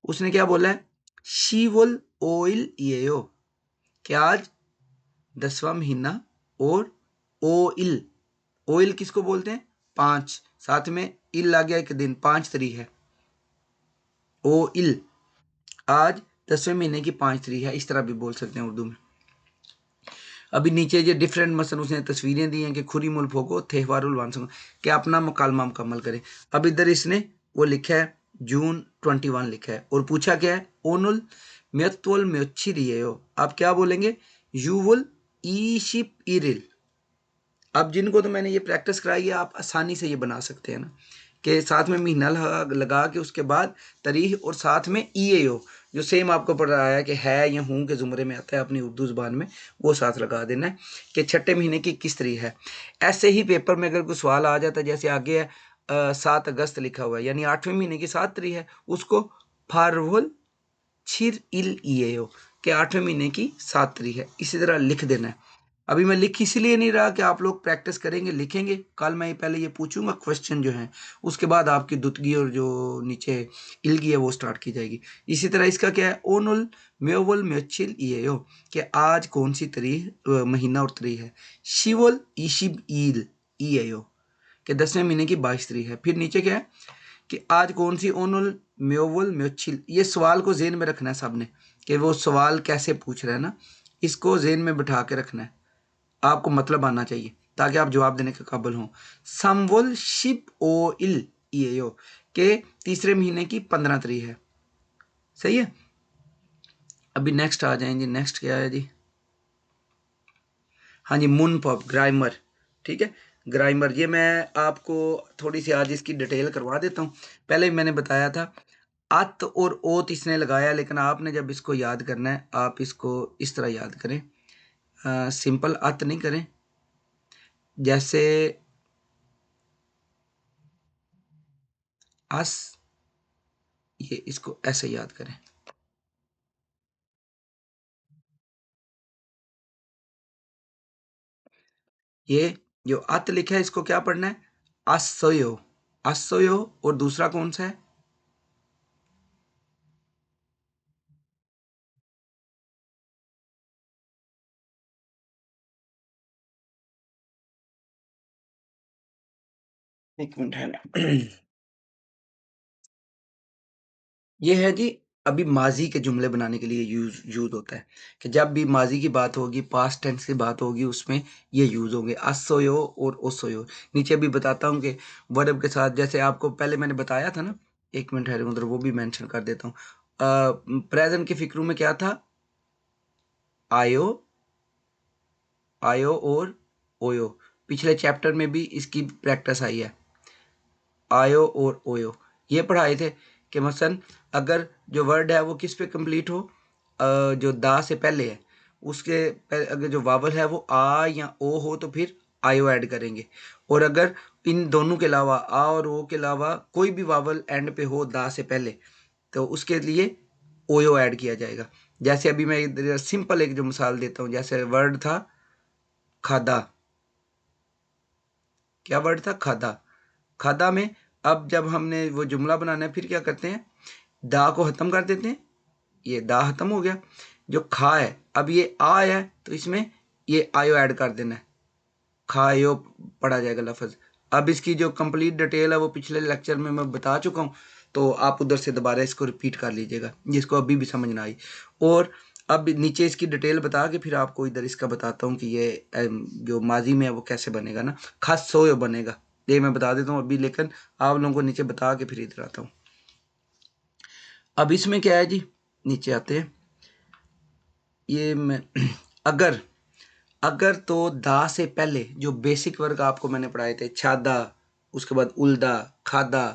उसने क्या बोला है, शीवल ओइल ईयो, कि आज 10वां महीना, और ओइल, ओइल किसको बोलते हैं, 5, साथ में इल आ गया एक दिन, 5 तारीख है, ओइल आज 10वें महीने की 5 तारीख है, इस तरह भी बोल सकते हैं उर्दू में। अभी नीचे ये डिफरेंट मसन उसने तस्वीरें दी हैं कि खुरी मुल फोको त्यौहारुल वानसंग, कि अपना मुकालमा मुकम्मल करें। अब इधर इसने वो लिखा है जून 21 लिखा है, और पूछा क्या है, ओनुल म्योत्वल म्योच्छिरियो। आप क्या बोलेंगे? यूवुल ईशिप इरिल। अब जिनको तो मैंने ये प्रैक्टिस कराई है, आप आसानी से ये बना सकते हैं ना, कि साथ में महीना लगा के उसके बाद तारीख और साथ में ईएओ, जो सेम आपको पढ़ रहा है कि है या हूँ के ज़ुमरे में आता है अपनी उर्दू ज़ुबान में, वो साथ लगा देना है कि छठे महीने की किस तारीख है। ऐसे ही पेपर में अगर कोई सवाल आ जाता है, जैसे आगे है 7 अगस्त लिखा हुआ है, यानी 8वें महीने की 7 तारीख है, उसको फारवल छिर इल ईएओ के 8वें महीने की 7 तारीख है, इसी तरह लिख देना है। अभी मैं लिख इसलिए नहीं रहा कि आप लोग प्रैक्टिस करेंगे, लिखेंगे। कल मैं पहले ये पूछूंगा क्वेश्चन जो है, उसके बाद आपकी दुतगी और जो नीचे इलगी है वो स्टार्ट की जाएगी। इसी तरह इसका क्या है? ओनुल म्योवल म्योचिल ईएओ, कि आज कौन सी तारीख, महीना और तारीख है। शिवल ईशिब ईल ईएओ, कि 10वें महीने की 22 तारीख है। फिर नीचे क्या है कि आज कौन सी ओनुल म्योवल म्योचिल। ये सवाल को जेन में रखना है सबने, कि वो सवाल कैसे पूछ रहा है ना, इसको जेन में बिठा के रखना है। आपको मतलब आना चाहिए ताकि आप जवाब देने के काबिल हों। समवल शिप ओ इल ईएओ, के तीसरे महीने की 15 तारीख है। सही है। अभी नेक्स्ट आ जाएंगे। नेक्स्ट क्या है जी? हाँ जी, मुन पब ग्रामर। ठीक है, ग्रामर ये मैं आपको थोड़ी सी आज इसकी डिटेल करवा देता हूँ। पहले ही मैंने बताया था अत और ओत इसने लगाया, लेकिन आपने जब इसको याद करना है, आप इसको इस तरह याद करें। सिंपल अत नहीं करें, जैसे अस, ये इसको ऐसे याद करें। ये जो अत लिखा है इसको क्या पढ़ना है? अस्सयो। अस्सयो। और दूसरा कौन सा है? एक मिनट है ना। ये है जी, अभी माजी के जुमले बनाने के लिए यूज होता है, कि जब भी माजी की बात होगी, पास्ट टेंस की बात होगी, उसमें ये यूज होंगे अस्सयो और ओसोयो। नीचे भी बताता हूँ कि वर्ब के साथ, जैसे आपको पहले मैंने बताया था ना, एक मिनट है उधर, वो भी मेंशन कर देता हूँ। प्रेजेंट के फिक्रू में क्या था? आयो, आयो और ओयो। पिछले चैप्टर में भी इसकी प्रैक्टिस आई है, आयो और ओयो। ये पढ़ाए थे कि मसलन अगर जो वर्ड है वो किस पे कंप्लीट हो, जो दा से पहले है, उसके अगर जो वावल है वो आ या ओ हो तो फिर आयो ऐड करेंगे। और अगर इन दोनों के अलावा, आ और ओ के अलावा, कोई भी वावल एंड पे हो दा से पहले, तो उसके लिए ओयो ऐड किया जाएगा। जैसे अभी मैं सिंपल एक जो मिसाल देता हूँ, जैसे वर्ड था खादा। क्या वर्ड था? खादा। खादा में अब जब हमने वो जुमला बनाना है, फिर क्या करते हैं? दा को ख़त्म कर देते हैं, ये दा ख़त्म हो गया। जो खा है, अब ये आ है, तो इसमें ये आयो ऐड कर देना है, खायो पढ़ा जाएगा लफ्ज़। अब इसकी जो कंप्लीट डिटेल है वो पिछले लेक्चर में मैं बता चुका हूँ, तो आप उधर से दोबारा इसको रिपीट कर लीजिएगा जिसको अभी भी समझ ना आई। और अब नीचे इसकी डिटेल बता के फिर आपको इधर इसका बताता हूँ कि ये जो माजी में है वो कैसे बनेगा ना, खास सोयो बनेगा। ये मैं बता देता हूँ अभी, लेकिन आप लोगों को नीचे बता के फिर इधर आता हूँ। अब इसमें क्या है जी, नीचे आते हैं। ये मैं अगर, अगर तो दा से पहले जो बेसिक वर्ग आपको मैंने पढ़ाए थे, छादा, उसके बाद उल्दा, खादा,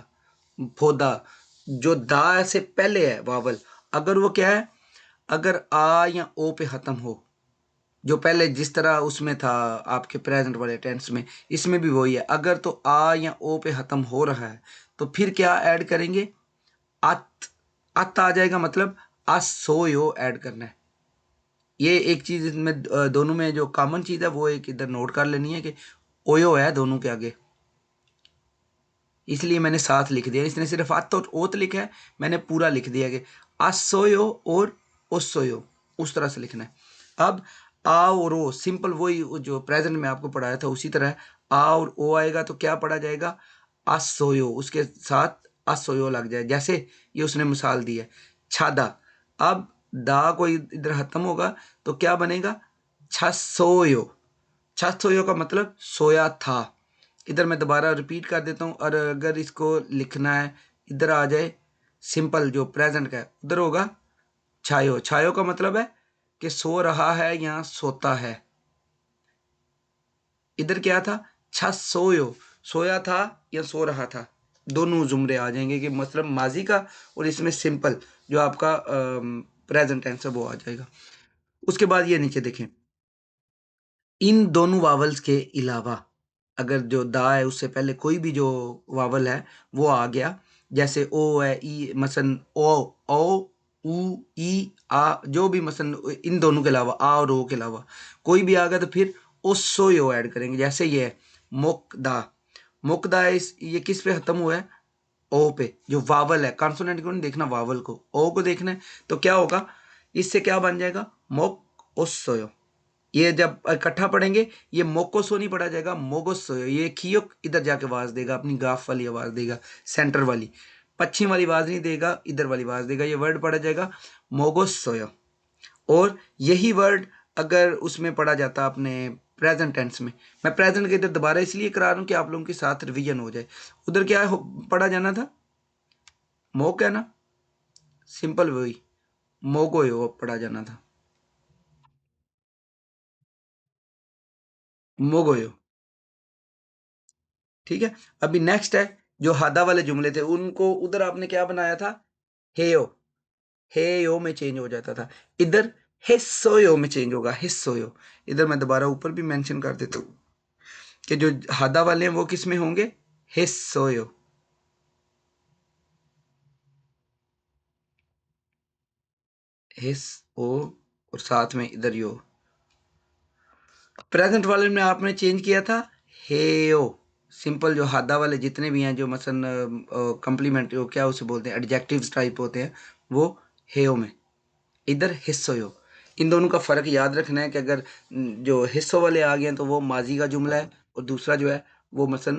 फोदा, जो दा से पहले है वावल, अगर वो क्या है, अगर आ या ओ पे ख़त्म हो, जो पहले जिस तरह उसमें था आपके प्रेजेंट वाले टेंस में, इसमें भी वही है। अगर तो आ या ओ पे ख़त्म हो रहा है तो फिर क्या ऐड करेंगे? अत। अत आ जाएगा, मतलब असोयो ऐड करना है। ये एक चीज़ इसमें दोनों में जो कॉमन चीज़ है वो एक इधर नोट कर लेनी है कि ओयो है दोनों के आगे, इसलिए मैंने साथ लिख दिया। इसने सिर्फ अत और ओत लिखा है, मैंने पूरा लिख दिया कि असोयो और ओसोयो, उस तरह से लिखना है। अब आ और ओ सिंपल वही जो प्रेजेंट में आपको पढ़ाया था उसी तरह आ और ओ आएगा तो क्या पढ़ा जाएगा? असोयो, उसके साथ असोयो लग जाए, जैसे ये उसने मिसाल दी है छादा। अब दा को इधर खत्म होगा तो क्या बनेगा? छसोयो। छसोयो का मतलब सोया था। इधर मैं दोबारा रिपीट कर देता हूँ, और अगर इसको लिखना है, इधर आ जाए, सिंपल जो प्रेजेंट का है उधर होगा छायो, छायो का मतलब है कि सो रहा है या सोता है। इधर क्या था, छा सोयो, सोया था या सो रहा था, दोनों जुमले आ जाएंगे कि मतलब माजी का, और इसमें सिंपल जो आपका प्रेजेंट टेंस है वो आ जाएगा। उसके बाद ये नीचे देखें, इन दोनों वावल्स के अलावा अगर जो दा है उससे पहले कोई भी जो वावल है वो आ गया, जैसे ओ है, ई, मसन ओ ऊ ई आ, जो भी मसन इन दोनों के अलावा आ और ओ के अलावा कोई भी आ गया तो फिर ओसोयो ऐड करेंगे। जैसे ये है मुकदा, मुकदा ये किस पे खत्म हुआ है, ओ पे, जो वावल है, कॉन्सोनेंट को नहीं देखना, वावल को, ओ को देखना है। तो क्या होगा, इससे क्या बन जाएगा, मोक ओसोयो। ये जब इकट्ठा पढ़ेंगे ये मोकोसो नहीं पढ़ा जाएगा, मोगोसो। ये खियो इधर जाके आवाज देगा, अपनी गाफ वाली आवाज देगा, सेंटर वाली, पश्चिम वाली आवाज नहीं देगा, इधर वाली आवाज देगा। ये वर्ड पढ़ा जाएगा मोगोसोयो। और यही वर्ड अगर उसमें पढ़ा जाता अपने प्रेजेंट टेंस में, मैं प्रेजेंट के इधर दोबारा इसलिए करा रहा हूँ कि आप लोगों के साथ रिवीजन हो जाए। उधर क्या पढ़ा जाना था, मोक है ना, सिंपल वही मोगोयो पढ़ा जाना था, मोगोयो। ठीक है, अभी नेक्स्ट है जो हादा वाले जुमले थे उनको उधर आपने क्या बनाया था, हेयो, हेयो में चेंज हो जाता था, इधर हिस्सोयो में चेंज होगा, हिस्सोयो। इधर मैं दोबारा ऊपर भी मेंशन कर देता हूँ कि जो हादा वाले हैं वो किस में होंगे, हिस्सोयो। हिस ओ, और साथ में इधर यो। प्रेजेंट वाले में आपने चेंज किया था हेयो, सिंपल जो हादा वाले जितने भी हैं जो मसन कम्प्लीमेंट क्या उसे बोलते हैं, एडजेक्टिव्स टाइप होते हैं, वो हेयो में, इधर हिस्सोयो। इन दोनों का फ़र्क याद रखना है कि अगर जो हिस्सों वाले आ गए हैं तो वो माजी का जुमला है, और दूसरा जो है वो मसन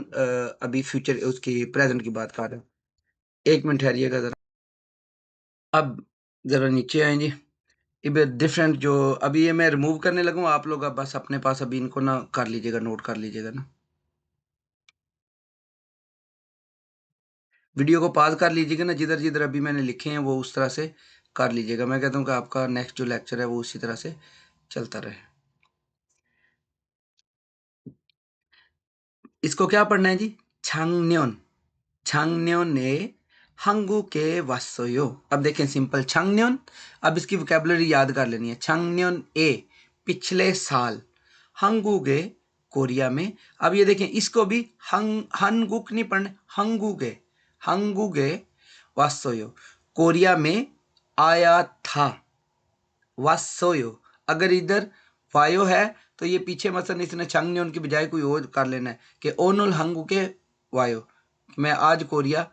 अभी फ्यूचर उसकी प्रेजेंट की बात कर रहे हैं। एक मिनट ठहरिएगा ज़रा, अब ज़रा नीचे आए जी। इब डिफरेंट जो अभी ये मैं रिमूव करने लगूँ, आप लोग अब बस अपने पास अभी इनको ना कर लीजिएगा, नोट कर लीजिएगा ना, वीडियो को पॉज कर लीजिएगा ना, जिधर जिधर अभी मैंने लिखे हैं वो उस तरह से कर लीजिएगा। मैं कहता हूँ कि आपका नेक्स्ट जो लेक्चर है वो उसी तरह से चलता रहे। इसको क्या पढ़ना है जी, छांगन्योन, छांगन्योने 한국에 왔어요। अब देखें सिंपल छांगन्योन, अब इसकी वोकैबुलरी याद कर लेनी है। छांगन्योन ए पिछले साल, 한국에 कोरिया में। अब ये देखें इसको भी 한국 नहीं पढ़ना, 한국에 왔어요, कोरिया में आया था, वासोयो। अगर इधर वायो है तो ये पीछे मसलन इसने छंगन्योन की बजाय कोई और कर लेना है कि ओनुल हंगू के वायो, मैं आज कोरिया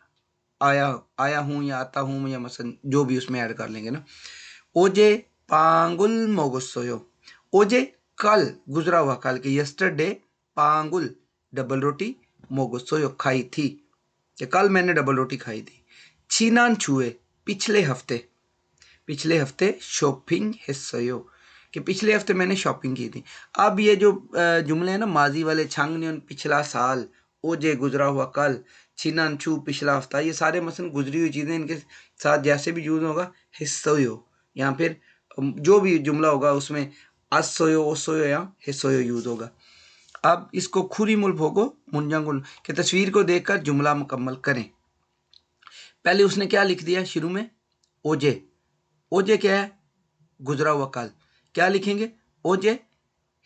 आया आया हूँ या आता हूँ, या मसलन जो भी उसमें ऐड कर लेंगे ना। ओजे पांगुल मोगोसोयो, ओजे कल, गुजरा हुआ कल के, यस्टरडे पांगुल डबल रोटी, मोगोसोयो खाई थी, कि कल मैंने डबल रोटी खाई थी। छीनान छुए पिछले हफ्ते, पिछले हफ्ते शॉपिंग हिस्सोयो, कि पिछले हफ्ते मैंने शॉपिंग की थी। अब ये जो जुमले हैं ना माजी वाले, छांगन्योन पिछला साल, ओजे गुजरा हुआ कल, छिनानछू पिछला हफ्ता, ये सारे मसलन गुजरी हुई चीज़ें, इनके साथ जैसे भी यूज़ होगा हिस्सोयो, या फिर जो भी जुमला होगा उसमें असोयो ओसोयो या हिस्सोयो यूज़ होगा। अब इसको खुरी मुल भोगो मुंजंगुल के तस्वीर को देखकर जुमला मुकम्मल करें। पहले उसने क्या लिख दिया शुरू में, ओजे, ओजे क्या है, गुजरा हुआ कल, क्या लिखेंगे, ओजे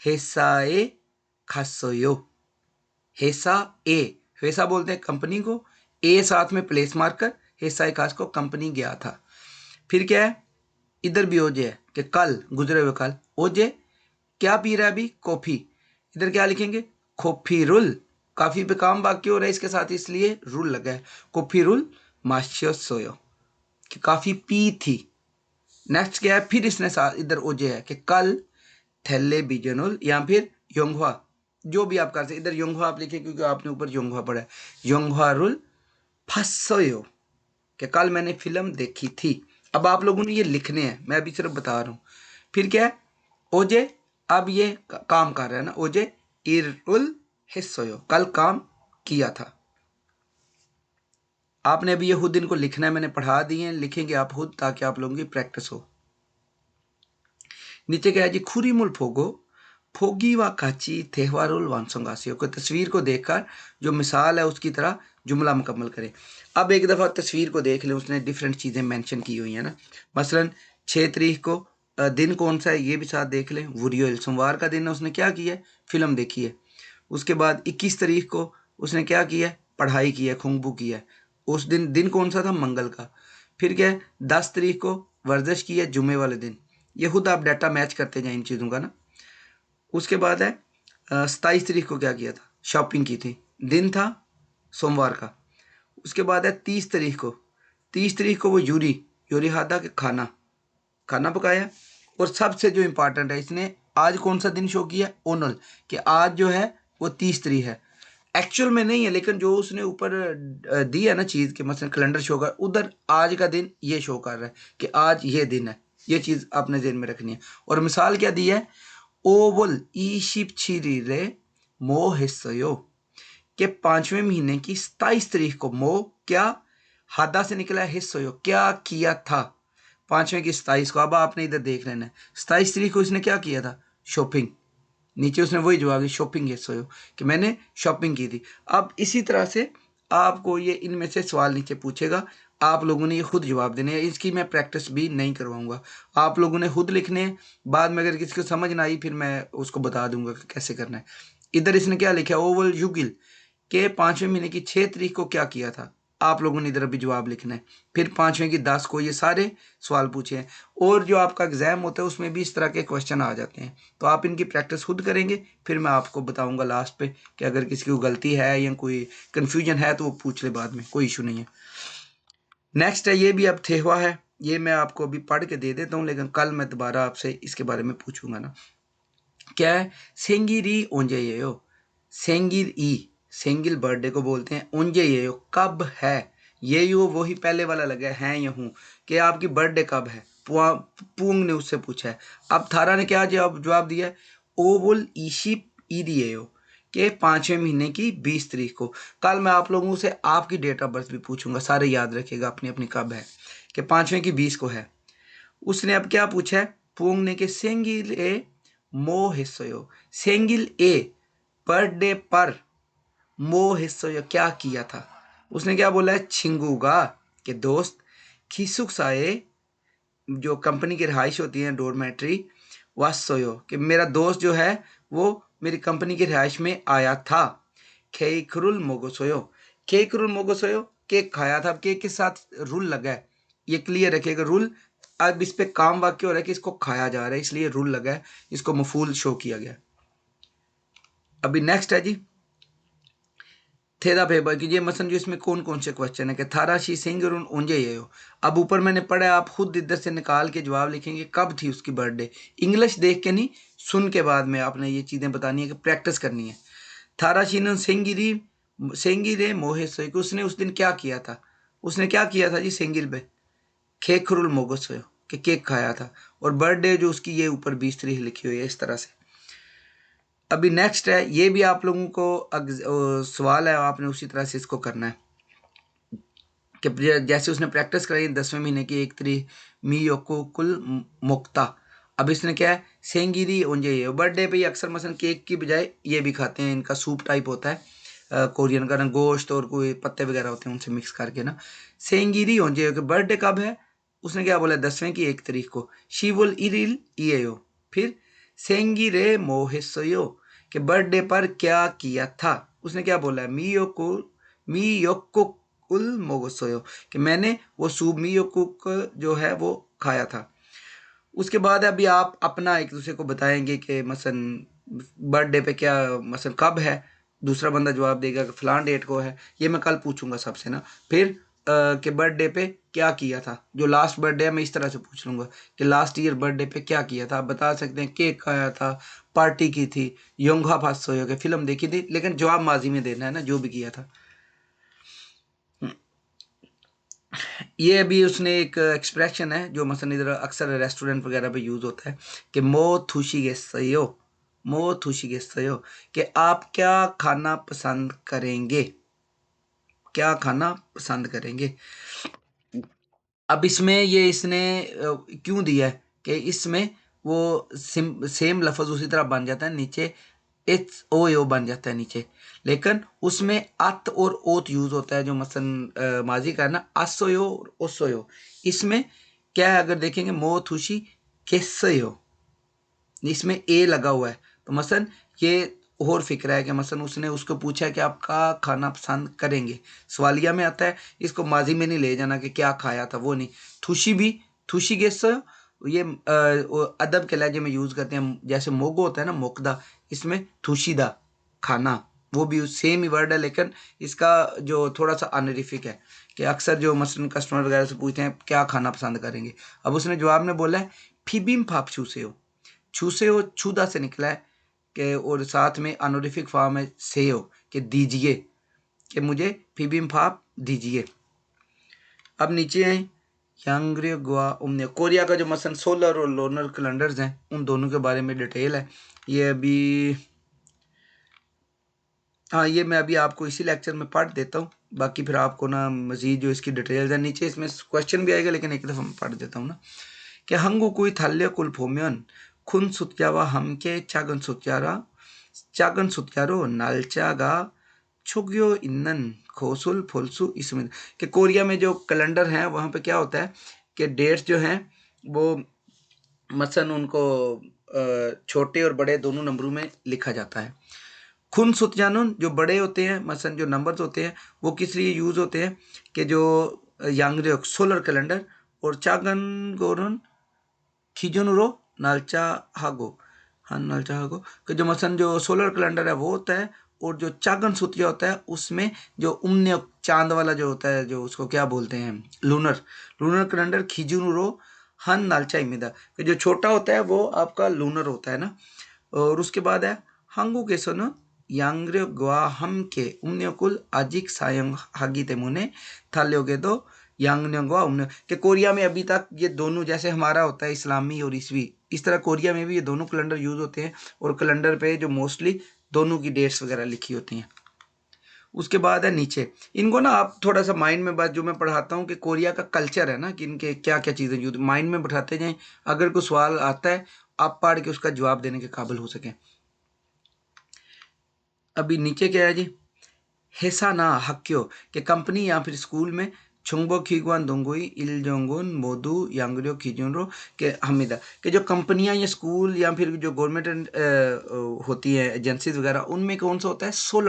हेसाए खासोयो, हेसा ए, हेसा बोलते हैं कंपनी को, ए साथ में प्लेस मार्कर, हेसाए खास को कंपनी गया था। फिर क्या है, इधर भी ओजे है कि कल, गुजरे हुए कल, ओजे क्या पी रहा है अभी, कॉफी, इधर क्या लिखेंगे, कॉफी रुल, काफी पे काम बाकी हो रहा है इसके साथ इसलिए रुल लगा है, कॉफी रुल माश्यो सोयो, कि काफी पी थी। नेक्स्ट क्या है, फिर इसने साथ इधर ओजे है कि कल थैले बिजनुल, या फिर योंगहुआ, जो भी आप कर सकते, इधर योंगहुआ आप लिखे क्योंकि आपने ऊपर योंगहुआ पढ़ा है, योंगहुआ रुल फासोयो, कि कल मैंने फिल्म देखी थी। अब आप लोगों ने ये लिखने हैं, मैं अभी सिर्फ बता रहा हूँ। फिर क्या है, ओजे अब ये काम कर रहा है ना, ओजे इरुल हिस्सोयो, कल काम किया था। आपने अभी ये खुद इनको लिखना है, मैंने पढ़ा दिए हैं, लिखेंगे आप खुद ताकि आप लोगों की प्रैक्टिस हो। नीचे क्या है जी, खुरीमुल फोगो फोगी व काची तेहवारुल वानसंगासियो को तस्वीर को देखकर जो मिसाल है उसकी तरह जुमला मुकम्मल करें। अब एक दफ़ा तस्वीर को देख लें, उसने डिफरेंट चीज़ें मेंशन की हुई हैं ना। मसलन 6 तारीख को दिन कौन सा है ये भी साथ देख लें। वुरियल सोमवार का दिन है, उसने क्या किया है, फिल्म देखी है। उसके बाद 21 तारीख को उसने क्या किया है, पढ़ाई की है, खुंगबू किया है। उस दिन दिन कौन सा था, मंगल का। फिर क्या है, 10 तारीख को वर्जिश की है, जुमे वाले दिन। ये खुद आप डाटा मैच करते जाए इन चीज़ों का ना। उसके बाद है 27 तारीख को क्या किया था, शॉपिंग की थी, दिन था सोमवार का। उसके बाद है 30 तारीख को, 30 तारीख को वो यूरी हादा के खाना खाना पकाया। और सबसे जो इम्पोर्टेंट है, इसने आज कौन सा दिन शो किया, ओनल, कि आज जो है वो 30 तारीख है। एक्चुअल में नहीं है, लेकिन जो उसने ऊपर दी है ना चीज़ के, मतलब कैलेंडर शो कर, उधर आज का दिन ये शो कर रहा है कि आज ये दिन है। ये चीज़ आपने जेहन में रखनी है। और मिसाल क्या दी है, ओवल ईशिप छिरी रे मो हिस्सयो, के 5वें महीने की 27 तारीख को मो क्या, हादा से निकला है, हिस्सयो क्या किया था, 5वें की 27 को। अब आपने इधर देख लेना है, 27 तारीख को इसने क्या किया था, शॉपिंग। नीचे उसने वही जवाब दिया, शॉपिंग हिस्सयो, कि मैंने शॉपिंग की थी। अब इसी तरह से आपको ये इनमें से सवाल नीचे पूछेगा, आप लोगों ने ये खुद जवाब देने हैं। इसकी मैं प्रैक्टिस भी नहीं करवाऊंगा, आप लोगों ने खुद लिखने हैं। बाद में अगर किसी को समझ ना आई, फिर मैं उसको बता दूंगा कि कैसे करना है। इधर इसने क्या लिखा है, ओवल युगिल के 5वें महीने की 6 तारीख को क्या किया था। आप लोगों ने इधर अभी जवाब लिखना है। फिर 5वें की 10 को, ये सारे सवाल पूछे हैं। और जो आपका एग्जाम होता है उसमें भी इस तरह के क्वेश्चन आ जाते हैं, तो आप इनकी प्रैक्टिस खुद करेंगे। फिर मैं आपको बताऊंगा लास्ट पे कि अगर किसी को गलती है या कोई कन्फ्यूजन है तो वो पूछ ले बाद में, कोई इशू नहीं है। नेक्स्ट है, ये भी अब थे हुआ है, ये मैं आपको अभी पढ़ के दे देता हूँ, लेकिन कल मैं दोबारा आपसे इसके बारे में पूछूंगा ना। क्या है, सेंगिरी ओंजे ये हो, सेंगिर ई, सेंगिल बर्थडे को बोलते हैं। ओंजे ये हो कब है, ये यू वही पहले वाला लगा है या हूँ, कि आपकी बर्थडे कब है। पूंग ने उससे पूछा है। अब थारा ने क्या जवाब दिया है, ओवुल ईशी ईदिए हो, कि 5वें महीने की 20 तारीख को। कल मैं आप लोगों से आपकी डेट ऑफ बर्थ भी पूछूंगा, सारे याद रखिएगा अपनी अपनी कब है, कि 5वें की 20 को है। उसने अब क्या पूछा है, पूंग ने, कि सेंगिल ए मो हिस्सोयो, सेंगिल ए बर्थडे पर मो हिस्सोयो क्या किया था। उसने क्या बोला है, छिंगूगा, के दोस्त, खिसुक साए, जो कंपनी की रिहाइश होती है डोरमेट्री, वासोयो, कि मेरा दोस्त जो है वो मेरी कंपनी की रिहाइश में आया था। खेखरुल मोगोसोयो, खेखरुल मोगोसोयो, केक खाया था। अब केक के साथ रूल लगा है, ये क्लियर रखिएगा रूल। अब इस पे काम वाक्य हो रहा है कि इसको खाया जा रहा है, इसलिए रूल लगा है, इसको मफूल शो किया गया। अभी नेक्स्ट है जी, थेदा पेपर की, ये मसन जो इसमें कौन कौन से क्वेश्चन है, कि थारा शी सिंगर ऊंजे ये हो। अब ऊपर मैंने पढ़ा है, आप खुद इधर से निकाल के जवाब लिखेंगे कब थी उसकी बर्थडे। इंग्लिश देख के नहीं, सुन के बाद में आपने ये चीज़ें बतानी है, कि प्रैक्टिस करनी है। थारा शीन सेंगिरी सेंगिरे मोहे सोई, उसने उस दिन क्या किया था। उसने क्या किया था जी सेंगिल पे, खेखरुल मोगोसो, कि केक खाया था। और बर्थडे जो उसकी ये ऊपर 20 तारीख लिखी हुई है इस तरह से। अभी नेक्स्ट है, ये भी आप लोगों को सवाल है, आपने उसी तरह से इसको करना है, कि जैसे उसने प्रैक्टिस कराई 10वें महीने की 1 तारीख, मी योको कुल मुक्ता। अब इसने क्या है, सेंगिरी ओंजे, ये बर्थडे पे अक्सर मसलन केक की बजाय ये भी खाते हैं, इनका सूप टाइप होता है कोरियन का ना, गोश्त और कोई पत्ते वगैरह होते हैं उनसे मिक्स करके ना। सेंगिरी ओंजे, बर्थडे कब है, उसने क्या बोला, 10वें की 1 तारीख को। शीवुल इरिल ईयो, फिर सेंगिरे मोहिसयो, कि बर्थडे पर क्या किया था। उसने क्या बोला है, मी योको कुल मोगोसोयो, कि मैंने वो सूमियो कुक जो है वो खाया था। उसके बाद अभी आप अपना एक दूसरे को बताएंगे कि मसन बर्थडे पे क्या, मसन कब है। दूसरा बंदा जवाब देगा कि फलान डेट को है। ये मैं कल पूछूंगा सबसे ना। फिर कि बर्थडे पे क्या किया था, जो लास्ट बर्थडे है मैं इस तरह से पूछ लूँगा कि लास्ट ईयर बर्थडे पे क्या किया था। आप बता सकते हैं, केक खाया था, पार्टी की थी, योंगा फास सोयो के फिल्म देखी थी, लेकिन जवाब माजी में देना है ना, जो भी किया था। ये अभी उसने एक एक्सप्रेशन है जो मसलन इधर अक्सर रेस्टोरेंट वगैरह पे यूज़ होता है, कि मो थुशी गेसयो, मो थुशी गेसयो, कि आप क्या खाना पसंद करेंगे, क्या खाना पसंद करेंगे। अब इसमें ये इसने क्यों दिया है, कि इसमें वो सेम लफ्ज़ उसी तरह बन जाता है, नीचे एच ओ यो बन जाता है नीचे, लेकिन उसमें अत और ओत यूज़ होता है, जो मसलन माजी का है ना, असोयो और ओसोयो। इसमें क्या है, अगर देखेंगे मो थुशी केसयो, इसमें ए लगा हुआ है, तो मसलन ये और फिक्र है कि मसलन उसने उसको पूछा कि आपका खाना पसंद करेंगे, सवालिया में आता है, इसको माजी में नहीं ले जाना कि क्या खाया था, वो नहीं। थुशी भी, थुशी गेसो, ये अदब के लहजे में यूज़ करते हैं, जैसे मोगो होता है ना, मोकदा, इसमें थुशीदा खाना, वो भी सेम ही वर्ड है, लेकिन इसका जो थोड़ा सा अनरिफिक है कि अक्सर जो मसलन कस्टमर वगैरह से पूछते हैं क्या खाना पसंद करेंगे, अब उसने जवाब में बोला है फिबिम फाप छूसे हो, छूसे हो छूदा से निकला है कि, और साथ में अनोरिफिक फॉर्म है से हो कि दीजिए, कि मुझे फिबिम फाप दीजिए। अब नीचे आए, यांग्रे गोवा उमने, कोरिया का जो मसलन सोलर और लोनर कैलेंडर्स हैं उन दोनों के बारे में डिटेल है, ये अभी, हाँ ये मैं अभी आपको इसी लेक्चर में पढ़ देता हूँ, बाकी फिर आपको ना मज़ीद जो इसकी डिटेल्स है नीचे इसमें क्वेश्चन भी आएगा, लेकिन एक दफ़ा मैं पढ़ देता हूँ ना, कि 한국의 달력을 보면 큰 숫자와 함께 작은 숫자로 날짜가 초기어 있는 것을 볼 수 있습니다। कि कोरिया में जो कैलेंडर हैं वहाँ पे क्या होता है कि डेट्स जो हैं वो मसलन उनको छोटे और बड़े दोनों नंबरों में लिखा जाता है। खुन सुतजानुन जो बड़े होते हैं, मसलन जो नंबर्स होते हैं वो किस लिए यूज़ होते हैं कि जो यांग सोलर कैलेंडर, और चागन गोरन खिजुनरो नालचा हागो, हाँ नालचा हागो, कि जो मसलन जो सोलर कैलेंडर है वो होता है, और जो चागन सुतिया होता है उसमें जो उम्ने चांद वाला जो होता है, जो उसको क्या बोलते हैं, लूनर, लूनर कैलेंडर खिजुनरो हन नालचा इमिदा, कि जो छोटा होता है वो आपका लूनर होता है ना। और उसके बाद है हांगू के सोनो यांग्रे ग्वा हम के उम्ने कुल अजिक सायंग हागी तेमुने थाल्योगे दो यांगन्योंगवा उम्ने, कि कोरिया में अभी तक ये दोनों, जैसे हमारा होता है इस्लामी और ईसवी, इस तरह कोरिया में भी ये दोनों कैलेंडर यूज़ होते हैं, और कैलेंडर पे जो मोस्टली दोनों की डेट्स वगैरह लिखी होती हैं। उसके बाद है नीचे, इनको ना आप थोड़ा सा माइंड में, बात जो मैं पढ़ाता हूँ कि कोरिया का कल्चर है ना, कि इनके क्या क्या चीज़ें यूज माइंड में बैठाते जाएं, अगर कोई सवाल आता है आप पढ़ के उसका जवाब देने के काबिल हो सकें। अभी नीचे क्या है जी, हेसा ना हक्यो, कि कंपनी या फिर स्कूल में छुंगबो खीगवान दोंगोई इलजोंगुन मोदू यांगरियो खीजुनरो, के हमिदा, कि जो कंपनियां या स्कूल या फिर जो गवर्नमेंट होती है एजेंसीज वगैरह, उनमें कौन सा होता है, सोलर